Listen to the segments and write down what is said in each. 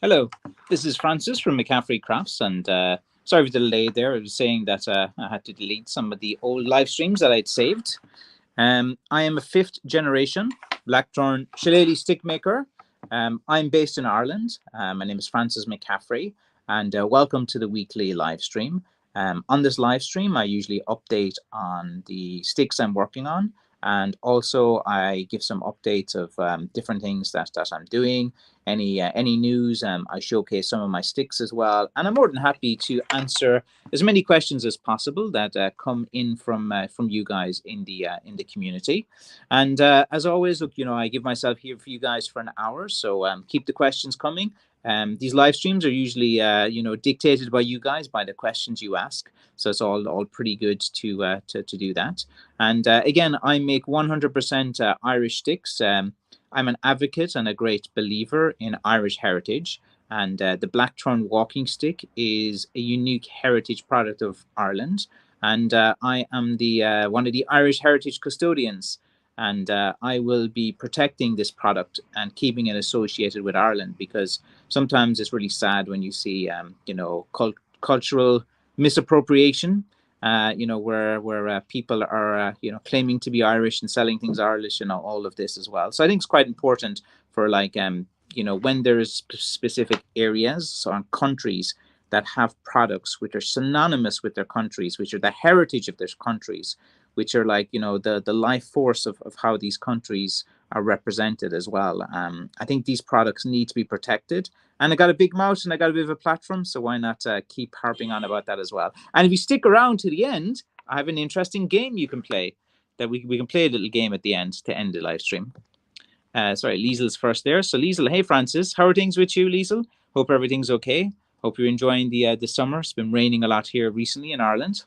Hello, this is Francis from McCaffrey Crafts, and sorry for the delay there. I was saying that I had to delete some of the old live streams that I'd saved. I am a fifth generation Blackthorn shillelagh stick maker. I'm based in Ireland. My name is Francis McCaffrey, and welcome to the weekly live stream. On this live stream, I usually update on the sticks I'm working on, and also I give some updates of different things that I'm doing. Any news, I showcase some of my sticks as well, and I'm more than happy to answer as many questions as possible that come in from you guys in the community. And as always, look, I give myself here for you guys for an hour, so keep the questions coming. These live streams are usually, dictated by you guys by the questions you ask, so it's all pretty good to do that. And again, I make 100% Irish sticks. I'm an advocate and a great believer in Irish heritage. And the Blackthorn walking stick is a unique heritage product of Ireland. And I am the one of the Irish heritage custodians. And I will be protecting this product and keeping it associated with Ireland, because sometimes it's really sad when you see, cultural misappropriation. Where people are, claiming to be Irish and selling things Irish and all of this as well. So I think it's quite important for when there's specific areas or countries that have products which are synonymous with their countries, which are the heritage of their countries, which are the life force of how these countries are represented as well. I think these products need to be protected. And I got a big mouth and I got a bit of a platform, so why not keep harping on about that as well? And if you stick around to the end, I have an interesting game you can play. That we can play a little game at the end to end the live stream. Sorry, Liesel's first there. So Liesel, hey Francis, how are things with you, Liesel? Hope everything's okay. Hope you're enjoying the summer. It's been raining a lot here recently in Ireland.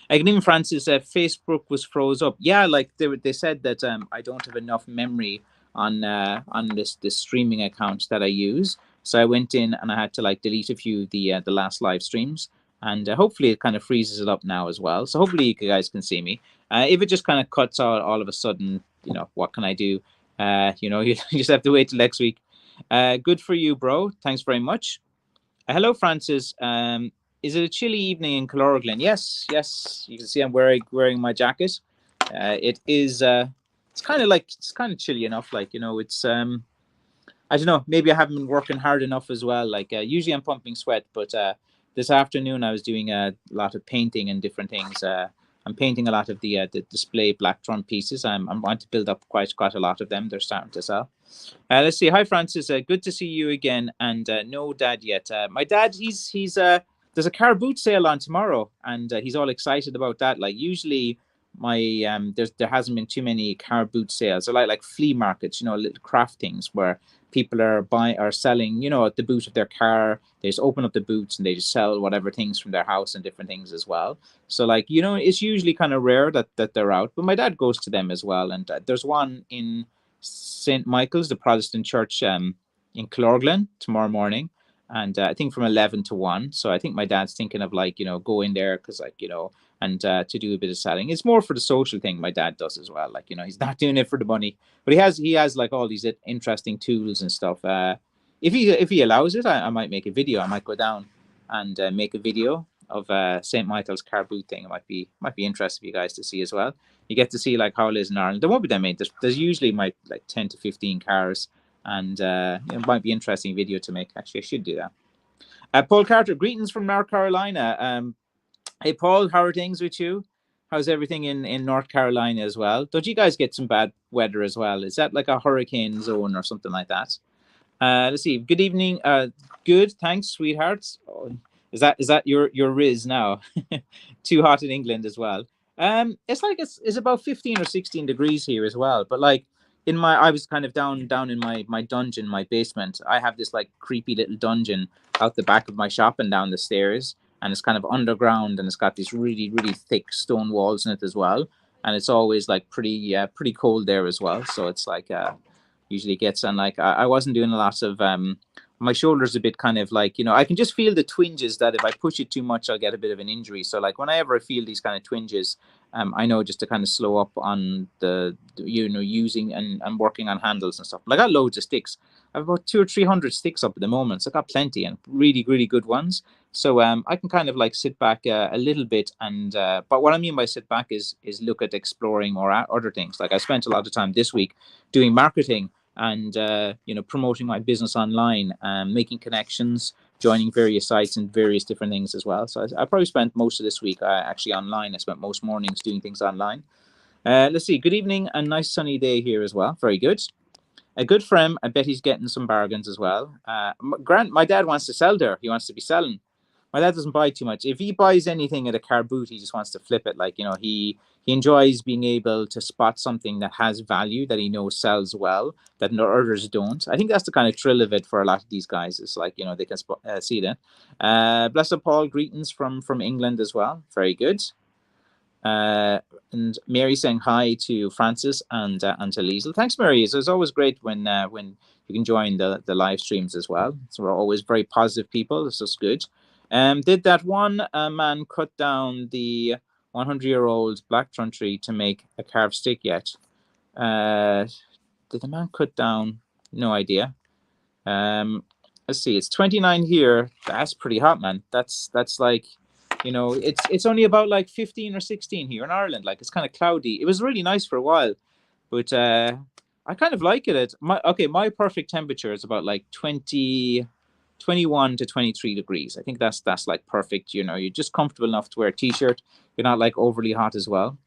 I can even Francis, Facebook was froze up. Yeah, like they said that I don't have enough memory on this streaming account that I use. So I went in and I had to delete a few of the last live streams, and hopefully it kind of freezes it up now as well. So hopefully you guys can see me. If it just kind of cuts out all of a sudden, what can I do? You just have to wait till next week. Good for you, bro. Thanks very much. Hello, Francis. Is it a chilly evening in Glen? Yes, yes. You can see I'm wearing my jacket. It is. It's kind of chilly enough. It's. I don't know. Maybe I haven't been working hard enough as well. Usually I'm pumping sweat, but this afternoon I was doing a lot of painting and different things. I'm painting a lot of the display Blacktron pieces. I'm going to build up quite a lot of them. They're starting to sell. Let's see. Hi, Francis. Good to see you again. And no dad yet. My dad, he's there's a car boot sale on tomorrow, and he's all excited about that. Like usually, there hasn't been too many car boot sales. They're like flea markets, little craft things where people are selling, at the boot of their car. They just open up the boots and they just sell whatever things from their house and different things as well. So it's usually kind of rare that they're out, but my dad goes to them as well. And there's one in St. Michael's, the Protestant church, in Glen tomorrow morning, and I think from 11 to 1. So I think my dad's thinking of going there because and to do a bit of selling. It's more for the social thing. My dad does as well. He's not doing it for the money, but he has like all these interesting tools and stuff. If he allows it, I might make a video. I might go down and make a video of St. Michael's car boot thing. It might be interesting for you guys to see as well. You get to see how it is in Ireland. There won't be that many. There's usually 10 to 15 cars, and it might be an interesting video to make. Actually, I should do that. Paul Carter, greetings from North Carolina. Hey Paul, how are things with you? How's everything in North Carolina as well? Don't you guys get some bad weather as well? Is that like a hurricane zone or something like that? Let's see. Good evening. Good. Thanks, sweethearts. Oh, is that your Riz now? Too hot in England as well. It's about 15 or 16 degrees here as well. But I was kind of down in my dungeon, my basement. I have this creepy little dungeon out the back of my shop and down the stairs, and it's kind of underground, and it's got these really really thick stone walls in it as well. And it's always pretty cold there as well. So it's usually gets, and I wasn't doing a lot of my shoulders a bit kind of I can just feel the twinges that if I push it too much I'll get a bit of an injury. So whenever I feel these kind of twinges, I know, just to kind of slow up on the using and working on handles and stuff. But I got loads of sticks. I have about 200 or 300 sticks up at the moment, so I got plenty and really really good ones. So I can kind of like sit back a little bit, and but what I mean by sit back is look at exploring more other things. Like I spent a lot of time this week doing marketing and promoting my business online, making connections, joining various sites and various different things as well. So I probably spent most of this week actually online. I spent most mornings doing things online. Let's see. Good evening and nice sunny day here as well. Very good. A good friend. I bet he's getting some bargains as well. Grant, my dad wants to sell there. He wants to be selling. My dad doesn't buy too much. If he buys anything at a car boot, he just wants to flip it. Like, he enjoys being able to spot something that has value that he knows sells well that no others don't. I think that's the kind of thrill of it for a lot of these guys. It's like, they can see that. Blessed Paul, greetings from England as well. Very good. And Mary saying hi to Francis and to Liesl. Thanks, Mary. It's always great when you can join the live streams as well. So we're always very positive people. It's just good. Did that one man cut down the 100-year-old blackthorn tree to make a carved stick yet? Did the man cut down? No idea. Let's see. It's 29 here. That's pretty hot, man. That's like, it's only about like 15 or 16 here in Ireland. Like, it's kind of cloudy. It was really nice for a while, but I kind of like it. My perfect temperature is about like 21 to 23 degrees. I think that's like perfect. You're just comfortable enough to wear a t-shirt. You're not like overly hot as well.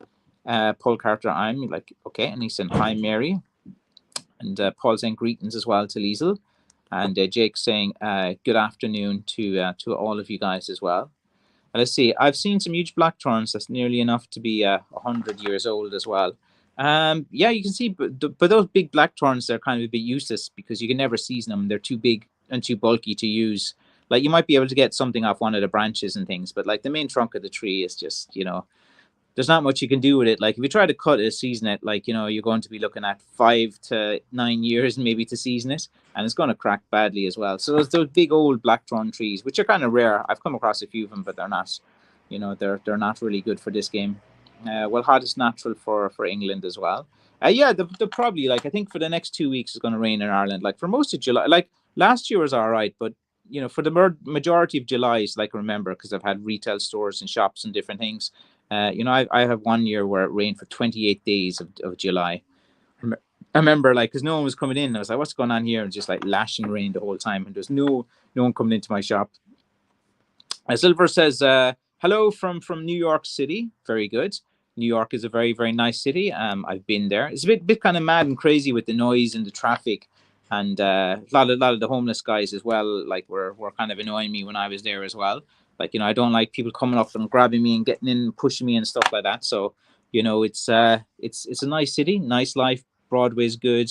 Paul Carter, I'm like, okay. And he said, hi, Mary. And Paul saying greetings as well to Liesl. And Jake saying good afternoon to all of you guys as well. And let's see, I've seen some huge blackthorns that's nearly enough to be 100 years old as well. Yeah, you can see, but those big blackthorns, they're kind of a bit useless because you can never season them. They're too big and too bulky to use. Like, you might be able to get something off one of the branches and things, but like the main trunk of the tree is just, there's not much you can do with it. Like, if you try to cut it, season it, like, you're going to be looking at 5 to 9 years maybe to season it, and it's going to crack badly as well. So those big old blackthorn trees, which are kind of rare. I've come across a few of them, but they're not, they're not really good for this game. Well, hot is natural for England as well. Yeah, the probably, like, I think for the next 2 weeks it's going to rain in Ireland. Like, for most of July, like last year was all right, but for the majority of July, it's like, remember, because I've had retail stores and shops and different things. I have one year where it rained for 28 days of July. I remember, like, because no one was coming in. I was like, what's going on here? And just like lashing rain the whole time. And there's no one coming into my shop. Silver says, hello from New York City. Very good. New York is a very, very nice city. I've been there. It's a bit kind of mad and crazy with the noise and the traffic. And a lot of the homeless guys as well, like, were kind of annoying me when I was there as well. Like, I don't like people coming up and grabbing me and getting in and pushing me and stuff like that. So, it's a nice city, nice life. Broadway's good.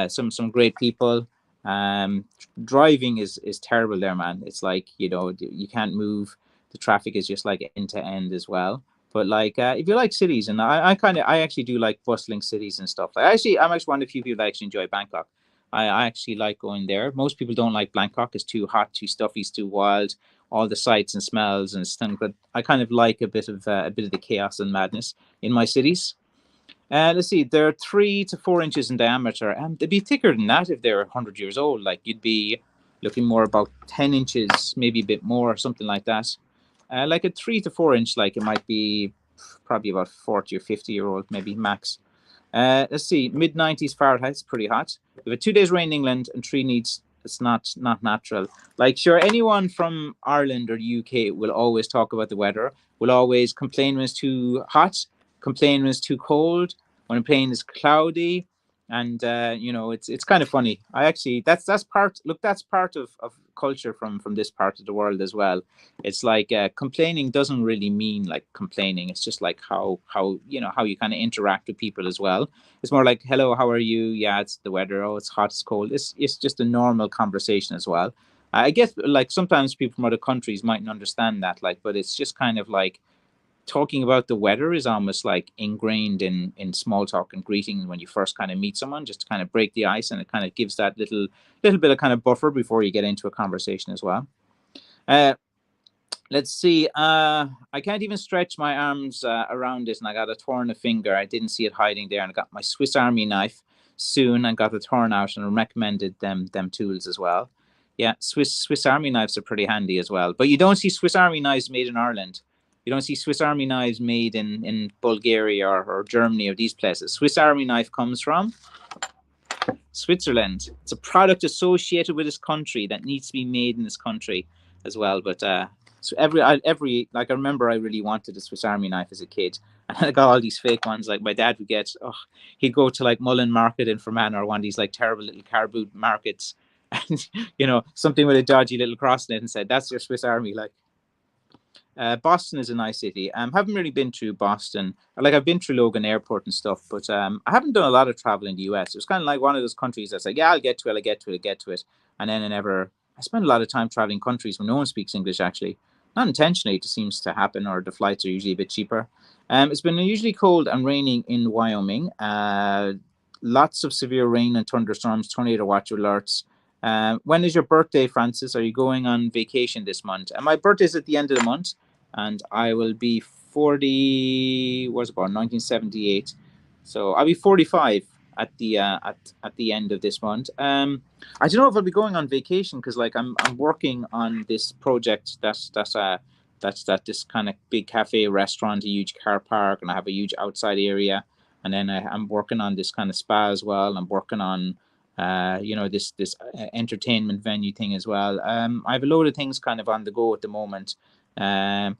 Some great people. Driving is terrible there, man. It's like, you can't move. The traffic is just like end to end as well. But like, if you like cities, and I actually do like bustling cities and stuff. I'm actually one of the few people that actually enjoy Bangkok. I actually like going there. Most people don't like Bangkok. It's too hot, too stuffy, it's too wild. All the sights and smells and stuff. But I kind of like a bit of the chaos and madness in my cities. Let's see, they're 3 to 4 inches in diameter, and they'd be thicker than that if they're 100 years old. Like, you'd be looking more about 10 inches, maybe a bit more, something like that. Like a 3 to 4 inch, like, it might be probably about 40 or 50-year-old, maybe max. Let's see, mid-90s Fahrenheit, it's pretty hot. We have a 2 days rain in England and 3 needs. It's not natural. Like, sure, anyone from Ireland or the UK will always talk about the weather, will always complain when it's too hot, complain when it's too cold, when a plane is cloudy, and it's kind of funny. I actually, that's part of culture from this part of the world as well. It's like, complaining doesn't really mean like complaining. It's just like how you kind of interact with people as well. It's more like, hello, how are you? Yeah, it's the weather. Oh, it's hot, it's cold. It's just a normal conversation as well. I guess, like, sometimes people from other countries mightn't understand that, like, but it's just kind of like, talking about the weather is almost like ingrained in small talk and greeting when you first kind of meet someone, just to kind of break the ice, and it kind of gives that little bit of kind of buffer before you get into a conversation as well. Let's see. I can't even stretch my arms around it, and I got a torn a finger. I didn't see it hiding there, and I got my Swiss Army knife soon, and got the torn out, and recommended them tools as well. Yeah, Swiss Army knives are pretty handy as well. But you don't see Swiss Army knives made in Ireland. You don't see Swiss Army knives made in Bulgaria or Germany or these places. Swiss Army knife comes from Switzerland. It's a product associated with this country that needs to be made in this country as well. But so every like I remember I really wanted a Swiss Army knife as a kid, and I got all these fake ones. Like my dad would get, he'd go to like Mullen Market in Fermanagh or one of these like terrible little car boot markets, and something with a dodgy little cross in it, and said, "That's your Swiss Army." Like Boston is a nice city. Haven't really been through Boston. Like I've been through Logan Airport and stuff, but I haven't done a lot of travel in the US. It was kind of like one of those countries that's like, yeah, I'll get to it, I'll get to it, I'll get to it, and then I never. I spend a lot of time traveling countries where no one speaks English. Actually, not intentionally, it just seems to happen, or the flights are usually a bit cheaper. It's been unusually cold and raining in Wyoming. Lots of severe rain and thunderstorms, tornado watch alerts. When is your birthday, Francis? Are you going on vacation this month? And my birthday is at the end of the month, and I will be 40. Was born 1978, so I'll be 45 at the at the end of this month. I don't know if I'll be going on vacation because like I'm working on this project that's this kind of big cafe restaurant, a huge car park, and I have a huge outside area. And then I'm working on this kind of spa as well. I'm working on this entertainment venue thing as well. I have a load of things kind of on the go at the moment. And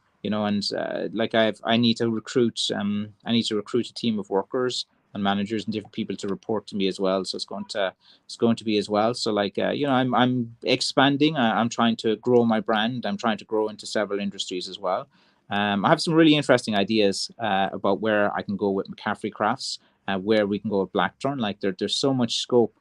like I need to recruit a team of workers and managers and different people to report to me as well. So it's going to be as well. So like I'm expanding. I'm trying to grow my brand. I'm trying to grow into several industries as well. I have some really interesting ideas about where I can go with McCaffrey Crafts, where we can go with Blackthorn. Like there's so much scope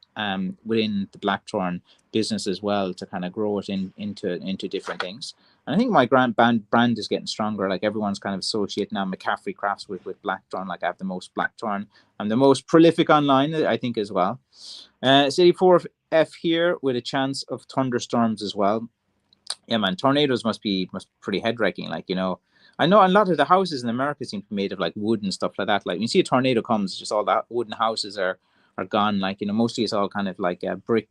within the Blackthorn business as well to kind of grow it into different things. And I think my brand is getting stronger. Like everyone's kind of associating now McCaffrey Crafts with Blackthorn. Like I have the most Blackthorn. I'm the most prolific online, I think, as well. City 4F here with a chance of thunderstorms as well. Yeah, man, tornadoes must be pretty head wrecking. Like I know a lot of the houses in America seem to be made of like wood and stuff like that. Like when you see a tornado comes, it's just all that wooden houses are gone. Like mostly it's all kind of like brick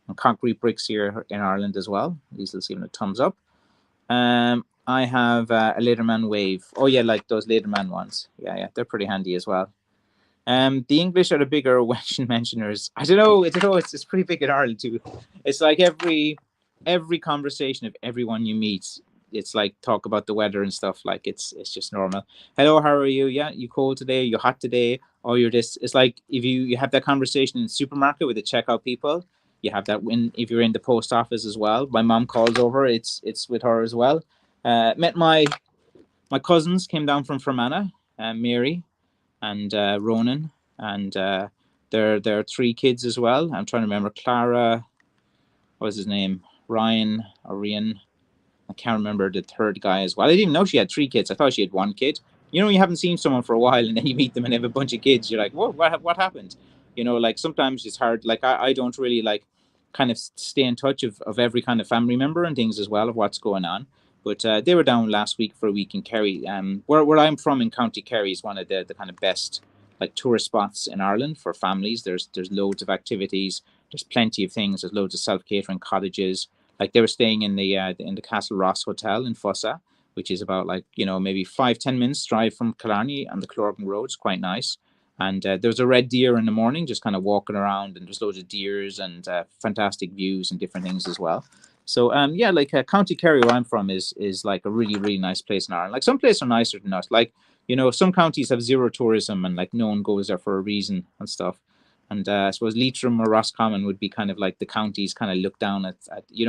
and concrete bricks here in Ireland as well. At least let's give it a thumbs up. I have a Leatherman Wave. Oh yeah, like those Leatherman ones. Yeah, they're pretty handy as well. The English are the bigger Welsh mentioners. I don't know. It's pretty big in Ireland too. It's like every conversation of everyone you meet, it's like talk about the weather and stuff. Like it's just normal. Hello, how are you? Yeah, you cold today? You hot today? Or you're this? It's like if you have that conversation in the supermarket with the checkout people. You have that when if you're in the post office as well. My mom calls over. It's with her as well. Met my cousins came down from Fermanagh, Mary and Ronan, and their three kids as well. I'm trying to remember Clara. What was his name? Ryan or Rian. I can't remember the third guy as well. I didn't even know she had three kids. I thought she had one kid. You haven't seen someone for a while and then you meet them and they have a bunch of kids. You're like, whoa, what happened? Like sometimes it's hard. Like I don't really like kind of stay in touch of every kind of family member and things as well of what's going on. But they were down last week for a week in Kerry. Where I'm from in County Kerry is one of the kind of best like tourist spots in Ireland for families. There's loads of activities. There's plenty of things. There's loads of self-catering cottages. Like they were staying in the Castle Ross Hotel in Fossa, which is about like maybe 5-10 minutes drive from Killarney on the Clorgan Road. It's quite nice. And there was a red deer in the morning, just kind of walking around, and there's loads of deers and fantastic views and different things as well. So yeah, like County Kerry, where I'm from, is like a really really nice place in Ireland. Like some places are nicer than us. Like some counties have zero tourism and like no one goes there for a reason and stuff. And I suppose Leitrim or Roscommon would be kind of like the counties kind of look down at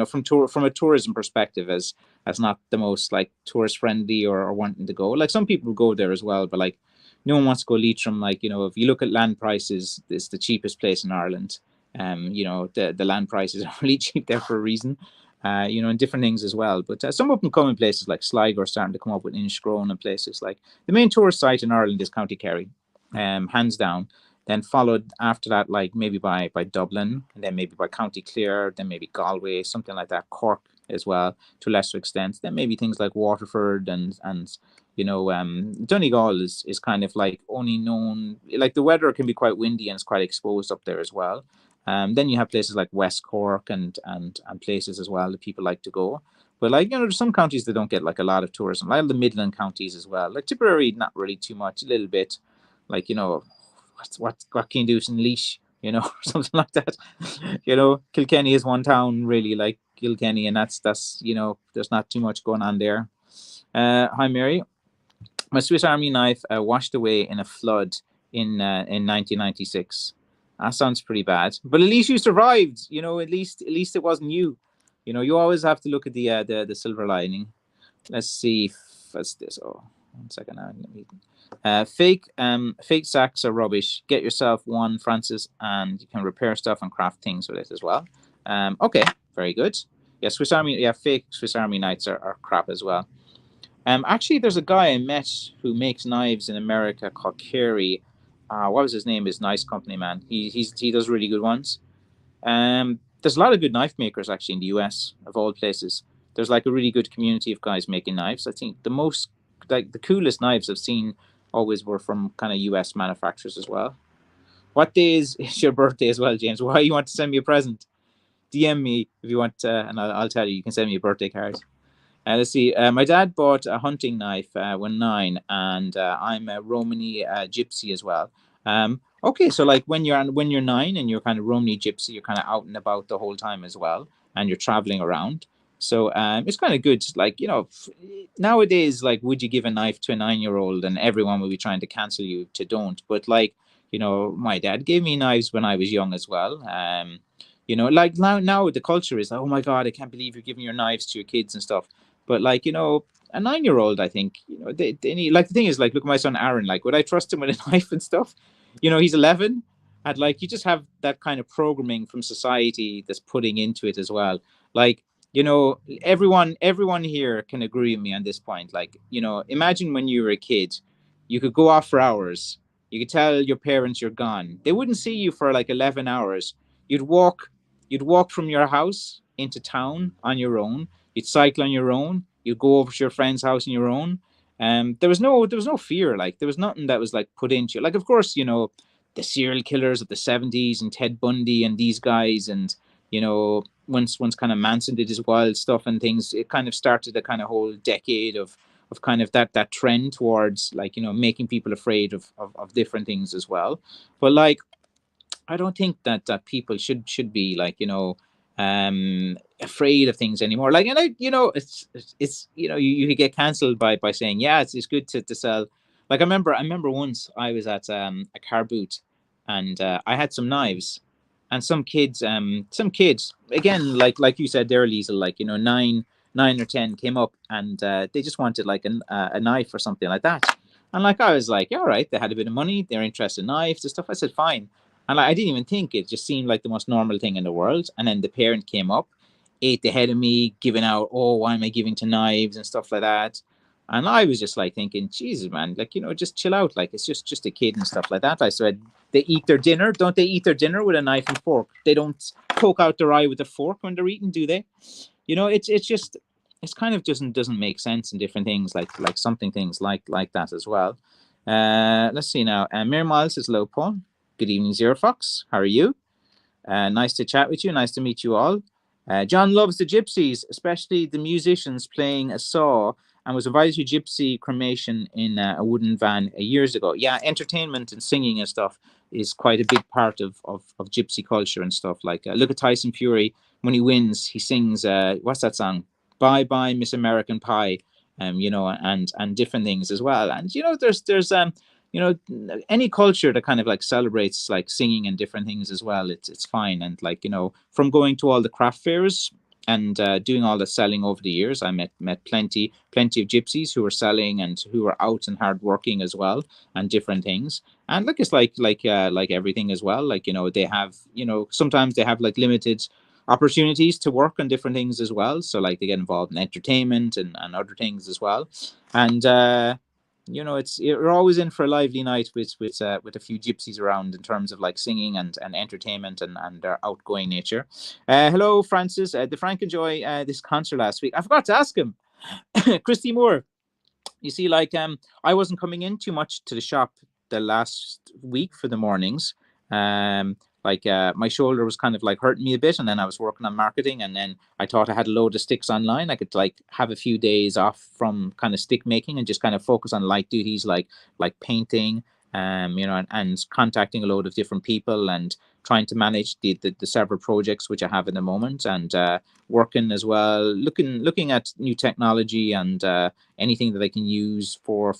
from a tourism perspective as not the most like tourist friendly or wanting to go. Like some people go there as well, but like no one wants to go Leitrim. Like if you look at land prices, it's the cheapest place in Ireland. The land prices are really cheap there for a reason. And different things as well. But some of them come in places like Sligo, starting to come up with Inniscrone and places like the main tourist site in Ireland is County Kerry, hands down. Then followed after that, like maybe by Dublin, and then maybe by County Clare, then maybe Galway, something like that, Cork. as well, to a lesser extent. Then maybe things like Waterford and Donegal is kind of like only known, like the weather can be quite windy and it's quite exposed up there as well. Then you have places like West Cork and places as well that people like to go. But like, there's some counties that don't get like a lot of tourism, like the Midland counties as well. Like Tipperary, not really too much, a little bit. Like, what can you do in Leash, something like that. Kilkenny is one town really, like Kilkenny, and that's there's not too much going on there. Hi Mary. My Swiss Army knife washed away in a flood in 1996. That sounds pretty bad, but at least you survived. At least it wasn't you. You always have to look at the silver lining. Let's see. What's this? Oh, 1 second now. Fake sacks are rubbish. Get yourself one, Francis, and you can repair stuff and craft things with it as well. Okay, very good. Yeah, Swiss Army. Yeah, fake Swiss Army knives are crap as well. Actually, there's a guy I met who makes knives in America called Carey. What was his name? His nice company, man. He does really good ones. There's a lot of good knife makers actually in the US, of all places. There's like a really good community of guys making knives. I think the coolest knives I've seen always were from kind of US manufacturers as well. What day is your birthday as well, James? Why you want to send me a present? DM me if you want, and I'll tell you. You can send me a birthday card. Let's see. My dad bought a hunting knife when 9, and I'm a Romani gypsy as well. Okay, so like when you're 9 and you're kind of Romani gypsy, you're kind of out and about the whole time as well, and you're traveling around. So it's kind of good. Like nowadays, like would you give a knife to a 9-year-old, and everyone will be trying to cancel you to don't. But like my dad gave me knives when I was young as well. Like now the culture is like, oh my god, I can't believe you're giving your knives to your kids and stuff. But like, a 9-year-old, I think, they need, like the thing is like, look at my son Aaron, like would I trust him with a knife and stuff? He's 11, and like you just have that kind of programming from society that's putting into it as well. Like, everyone here can agree with me on this point. Like, imagine when you were a kid, you could go off for hours. You could tell your parents you're gone. They wouldn't see you for like 11 hours. You'd walk from your house into town on your own. You'd cycle on your own. You'd go over to your friend's house on your own. There was no fear. Like there was nothing that was like put into you. Like of course, the serial killers of the 70s and Ted Bundy and these guys, and once kind of Manson did his wild stuff and things, it kind of started a kind of whole decade of kind of that trend towards like making people afraid of different things as well. But like I don't think that people should be like afraid of things anymore. Like, and it's you could get cancelled by saying yeah, it's good to sell. Like I remember once I was at a car boot, and I had some knives, and some kids again like you said there, Liesel, like 9 or 10 came up, and they just wanted like a knife or something like that. And like I was like, yeah, all right, they had a bit of money, they're interested in knives and stuff. I said fine. And like, I didn't even think, it just seemed like the most normal thing in the world. And then the parent came up, ate the head of me, giving out, oh, why am I giving to knives and stuff like that. And I was just like thinking, Jesus, man, like, just chill out. Like, it's just a kid and stuff like that. I said, they eat their dinner. Don't they eat their dinner with a knife and fork? They don't poke out their eye with a fork when they're eating, do they? It's just, it's kind of doesn't make sense in different things, like something things like that as well. Let's see now. Mary Miles says, hello, Paul. Good evening, Zero Fox. How are you? Nice to chat with you. Nice to meet you all. John loves the gypsies, especially the musicians playing a saw, and was invited to gypsy cremation in a wooden van years ago. Yeah, entertainment and singing and stuff is quite a big part of gypsy culture and stuff. Like, look at Tyson Fury. When he wins, he sings, what's that song? Bye Bye Miss American Pie, and different things as well. And, there's any culture that kind of like celebrates like singing and different things as well, it's fine. And like from going to all the craft fairs and doing all the selling over the years, I met plenty of gypsies who were selling and who were out and hard working as well, and different things. And look, it's like everything as well. Like they have sometimes they have like limited opportunities to work on different things as well. So like they get involved in entertainment and other things as well. And you know, it's you're always in for a lively night with a few gypsies around in terms of like singing and entertainment and their outgoing nature. Hello, Francis. Did Frank enjoy this concert last week? I forgot to ask him. Christy Moore. You see, like I wasn't coming in too much to the shop the last week for the mornings. My shoulder was kind of like hurting me a bit, and then I was working on marketing, and then I thought I had a load of sticks online. I could like have a few days off from kind of stick making and just kind of focus on light duties like painting, you know, and contacting a load of different people and trying to manage the several projects which I have at the moment, and working as well, looking at new technology and anything that I can use for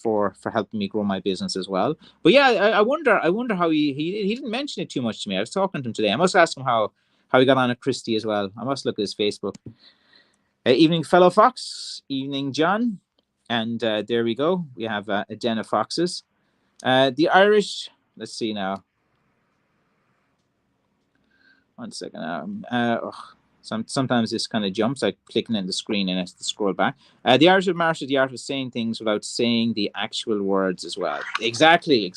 helping me grow my business as well. But yeah, I wonder how he didn't mention it too much to me. I was talking to him today. I must ask him how he got on at Christie as well. I must look at his Facebook. Evening, fellow Fox. Evening, John. And there we go. We have a den of foxes. The Irish. Let's see now. One second. Sometimes this kind of jumps. I clicking in the screen and I have to scroll back. The Irish have mastered the art of saying things without saying the actual words as well. Exactly.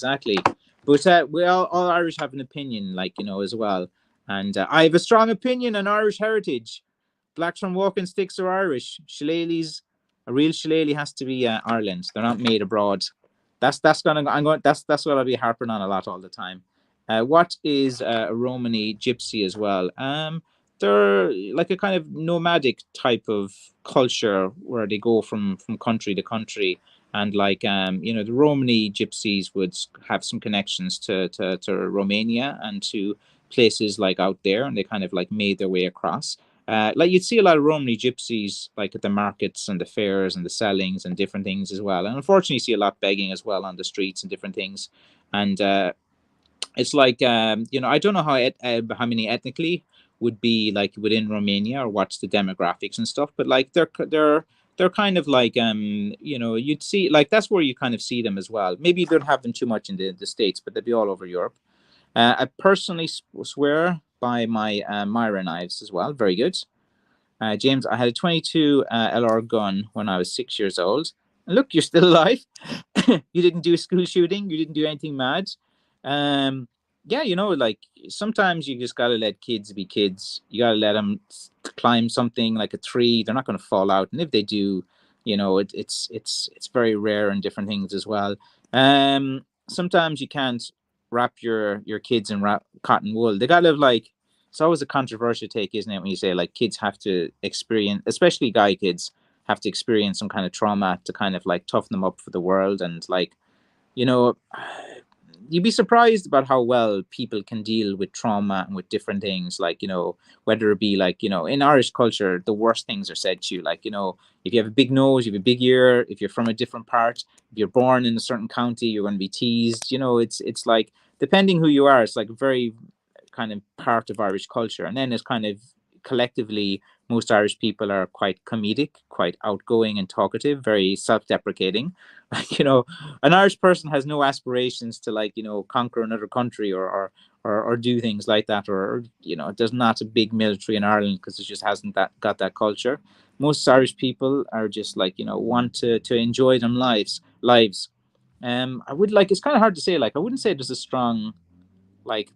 But we all Irish have an opinion, like, you know, as well. And I have a strong opinion on Irish heritage. Blacks from walking sticks are Irish. Shillelaghs, a real shillelagh has to be Ireland. They're not made abroad. That's what I'll be harping on a lot all the time. What is a Romany gypsy as well? They're like a kind of nomadic type of culture where they go from country to country, and like you know, the Romany gypsies would have some connections to Romania and to places like out there, and they kind of like made their way across. Like you'd see a lot of Romany gypsies like at the markets and the fairs and the sellings and different things as well. And unfortunately, you see a lot begging as well on the streets and different things. And it's like you know, I don't know how many ethnically would be like within Romania or what's the demographics and stuff, but like they're kind of like you know, you'd see like that's where you kind of see them as well. Maybe you don't have them too much in the States, but they'd be all over Europe. I personally swear by my Myra knives as well. Very good. James, I had a 22 LR gun when I was 6 years old. And look, you're still alive. You didn't do a school shooting. You didn't do anything mad. Um, yeah, you know, like sometimes you just gotta let kids be kids. You gotta let them climb something like a tree. They're not gonna fall out, and if they do, you know, it's very rare and different things as well. Sometimes you can't wrap your kids in cotton wool. They gotta live like it's always a controversial take, isn't it, when you say like kids have to experience, especially guy kids, have to experience some kind of trauma to kind of like toughen them up for the world. And like, you know, you'd be surprised about how well people can deal with trauma and with different things, like, you know, whether it be like, you know, in Irish culture the worst things are said to you, like, you know, if you have a big nose, you have a big ear, if you're from a different part, if you're born in a certain county, you're going to be teased, you know. It's like depending who you are, it's like very kind of part of Irish culture. And then it's kind of collectively, most Irish people are quite comedic, quite outgoing and talkative, very self-deprecating. Like, you know, an Irish person has no aspirations to like, you know, conquer another country or do things like that, or you know, there's not a big military in Ireland because it just hasn't got that culture. Most Irish people are just like, you know, want to enjoy them lives. I would like, it's kind of hard to say, like I wouldn't say there's a strong like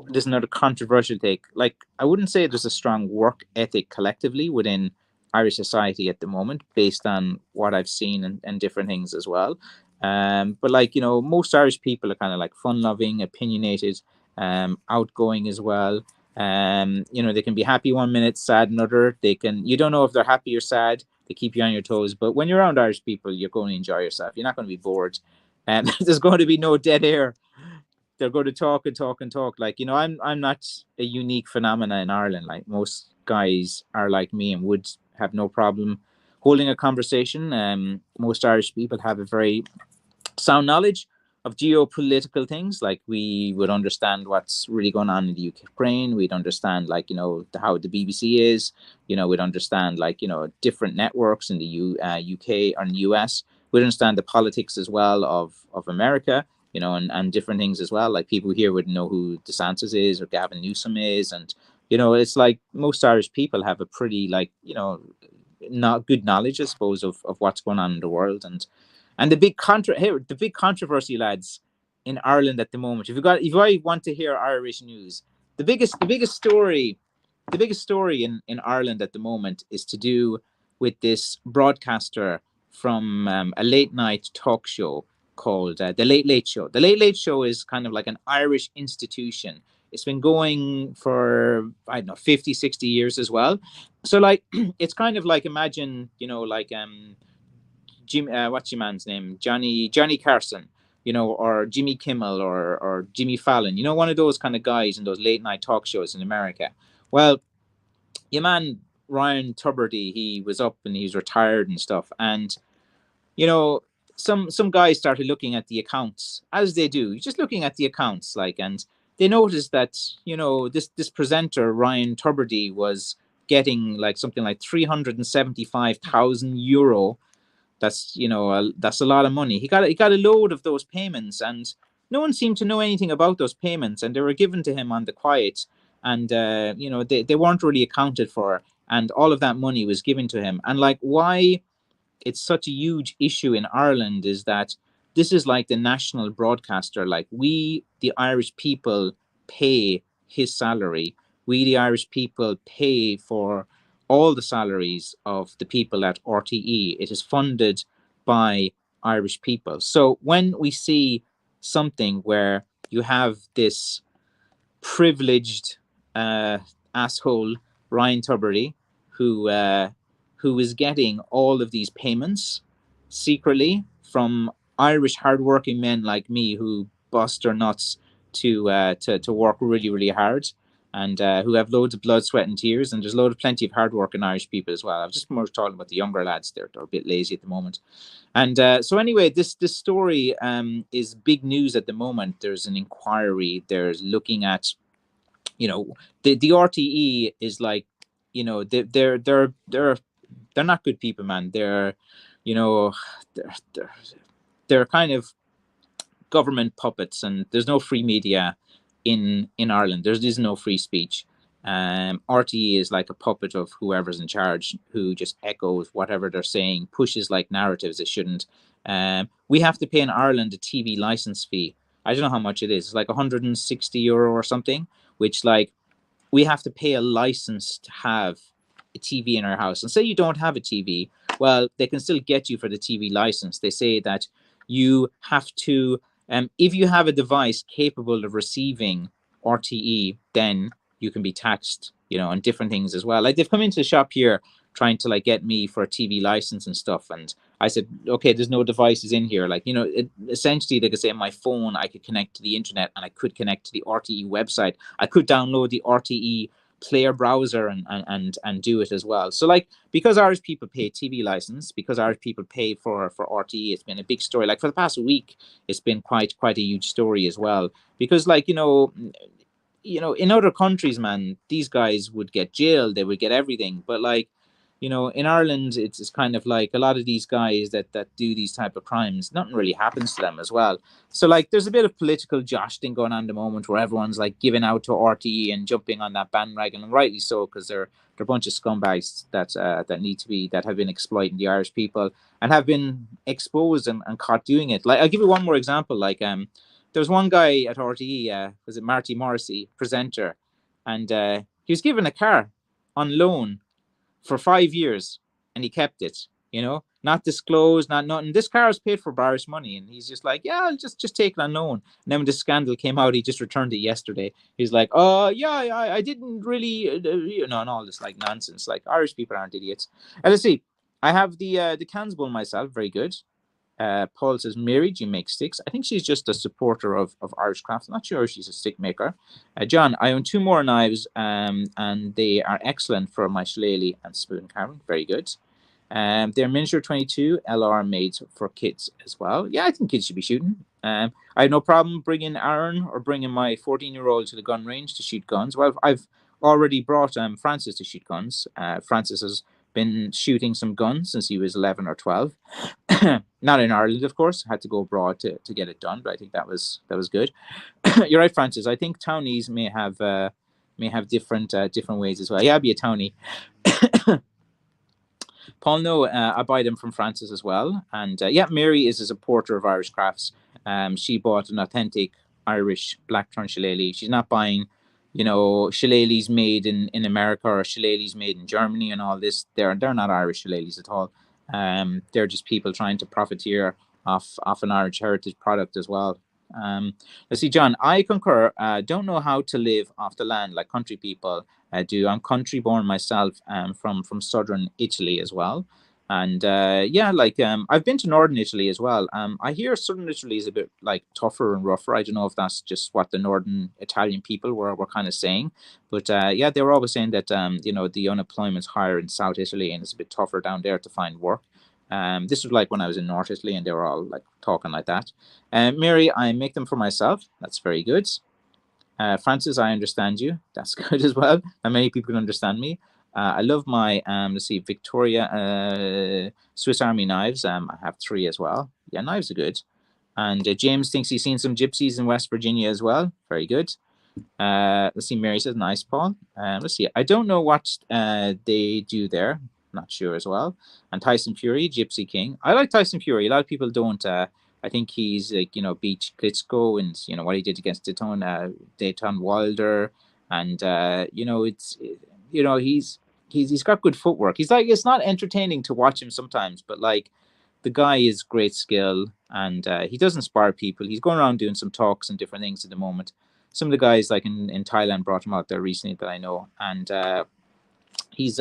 there's another controversial take. Like, I wouldn't say there's a strong work ethic collectively within Irish society at the moment, based on what I've seen and different things as well. But like, you know, most Irish people are kind of like fun loving, opinionated, outgoing as well. You know, they can be happy one minute, sad another. You don't know if they're happy or sad. They keep you on your toes. But when you're around Irish people, you're going to enjoy yourself. You're not going to be bored. And there's going to be no dead air. They're going to talk and talk and talk. Like, you know, I'm not a unique phenomena in Ireland. Like most guys are like me and would have no problem holding a conversation. Most Irish people have a very sound knowledge of geopolitical things. Like we would understand what's really going on in the Ukraine. We'd understand, like, you know, how the BBC is. You know, we'd understand, like, you know, different networks in the UK or in the US. We'd understand the politics as well of America, you know, and different things as well. Like people here would know who DeSantis is or Gavin Newsom is. And, you know, it's like most Irish people have a pretty, like, you know, not good knowledge, I suppose, of what's going on in the world. And And the big controversy, lads, in Ireland at the moment. If you want to hear Irish news, the biggest story in Ireland at the moment is to do with this broadcaster from a late night talk show called The Late Late Show. The Late Late Show is kind of like an Irish institution. It's been going for, I don't know, 50, 60 years as well. So like it's kind of like, imagine, like Jim, what's your man's name? Johnny Carson, or Jimmy Kimmel, or Jimmy Fallon. One of those kind of guys in those late night talk shows in America. Well, your man Ryan Tuberty, he was up and he's retired and stuff, and you know some guys started looking at the accounts, as they do, just looking at the accounts, like, and they noticed that this presenter Ryan Tuberty was getting like something like 375,000 euro. That's a lot of money. He got a load of those payments, and no one seemed to know anything about those payments, and they were given to him on the quiet, and they weren't really accounted for, and all of that money was given to him. And like, why it's such a huge issue in Ireland is that this is like the national broadcaster. Like, we, the Irish people, pay his salary. We, the Irish people, pay for all the salaries of the people at RTE. It is funded by Irish people. So when we see something where you have this privileged asshole Ryan Tuberty who is getting all of these payments secretly from Irish hardworking men like me who bust their nuts to work really, really hard, and who have loads of blood, sweat, and tears. And there's plenty of hardworking Irish people as well. I'm just more talking about the younger lads. They're a bit lazy at the moment. And so anyway, this story is big news at the moment. There's an inquiry. There's looking at, the RTE is like, they're not good people, man. They're, you know, they're kind of government puppets, and there's no free media in Ireland. There's no free speech. RTE is like a puppet of whoever's in charge, who just echoes whatever they're saying, pushes like narratives it shouldn't. We have to pay in Ireland a TV license fee. I don't know how much it is. It's like 160 euro or something, which, like, we have to pay a license to have a TV in our house. And say you don't have a TV, well, they can still get you for the TV license. They say that you have to, if you have a device capable of receiving RTE, then you can be taxed, on different things as well. Like, they've come into the shop here trying to, like, get me for a TV license and stuff. And I said, okay, there's no devices in here. Like, essentially they could say on my phone, I could connect to the internet, and I could connect to the RTE website. I could download the RTE player browser and do it as well. So, like, because Irish people pay TV license, because Irish people pay for RTE, it's been a big story. Like, for the past week, it's been quite a huge story as well. Because, like, in other countries, man, these guys would get jailed, they would get everything. But, like, in Ireland, it's kind of like a lot of these guys that do these type of crimes, nothing really happens to them as well. So, like, there's a bit of political joshing going on at the moment, where everyone's like giving out to RTE and jumping on that bandwagon, and rightly so, because they're a bunch of scumbags that have been exploiting the Irish people and have been exposed and caught doing it. Like, I'll give you one more example. Like, there was one guy at RTE, was it Marty Morrissey, presenter, and he was given a car on loan for 5 years, and he kept it, not disclosed, not nothing. This car is paid for by Irish money, and he's just like, yeah, I'll just take it on loan. And then when the scandal came out, he just returned it yesterday. He's like, oh yeah, I didn't really, and all this like nonsense. Like, Irish people aren't idiots. And let's see, I have the cans bowl myself, very good. Paul says, Mary, do you make sticks? I think she's just a supporter of Irish crafts. I'm not sure if she's a stick maker. John, I own 2 more knives, and they are excellent for my shillelagh and spoon carving. Very good. They're miniature 22 LR made for kids as well. Yeah, I think kids should be shooting. I had no problem bringing Aaron or bringing my 14-year-old to the gun range to shoot guns. Well, I've already brought Francis to shoot guns. Francis has been shooting some guns since he was 11 or 12. Not in Ireland, of course. Had to go abroad to get it done, but I think that was good. You're right, Francis. I think townies may have different ways as well. Yeah, I'd be a townie. Paul, no, I buy them from Francis as well. And yeah, Mary is a supporter of Irish crafts. She bought an authentic Irish blackthorn shillelagh. She's not buying, shillelaghs made in America or shillelaghs made in Germany and all this. They're not Irish shillelaghs at all. They're just people trying to profiteer off an Irish heritage product as well. Let's see, John. I concur. Don't know how to live off the land like country people do. I'm country born myself, from southern Italy as well. And yeah, like I've been to northern Italy as well. I hear southern Italy is a bit like tougher and rougher. I don't know if that's just what the northern Italian people were kind of saying, but yeah, they were always saying that the unemployment's higher in South Italy and it's a bit tougher down there to find work. This was like when I was in North Italy and they were all like talking like that. Mary, I make them for myself. That's very good. Francis, I understand you. That's good as well. And many people can understand me. I love my, let's see, Victoria Swiss Army knives. I have 3 as well. Yeah, knives are good. And James thinks he's seen some gypsies in West Virginia as well. Very good. Let's see, Mary says, nice, Paul. Let's see. I don't know what they do there. Not sure as well. And Tyson Fury, Gypsy King. I like Tyson Fury. A lot of people don't. I think he's like beat Klitschko and what he did against Dayton Wilder, and he's got good footwork. He's like, it's not entertaining to watch him sometimes, but like the guy is great skill, and he does inspire people. He's going around doing some talks and different things at the moment. Some of the guys like in Thailand brought him out there recently that I know, and he's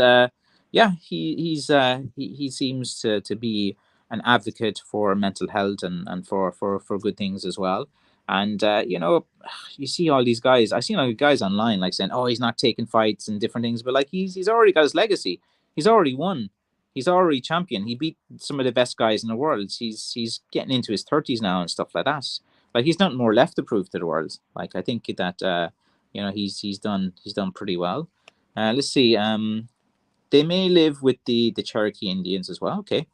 yeah, he seems to be an advocate for mental health and for good things as well. And you see all these guys. I see like guys online like saying, "Oh, he's not taking fights and different things," but like he's already got his legacy. He's already won. He's already champion. He beat some of the best guys in the world. He's getting into his 30s now and stuff like that. Like he's nothing more left to prove to the world. Like I think that he's done pretty well. Let's see. They may live with the Cherokee Indians as well. Okay.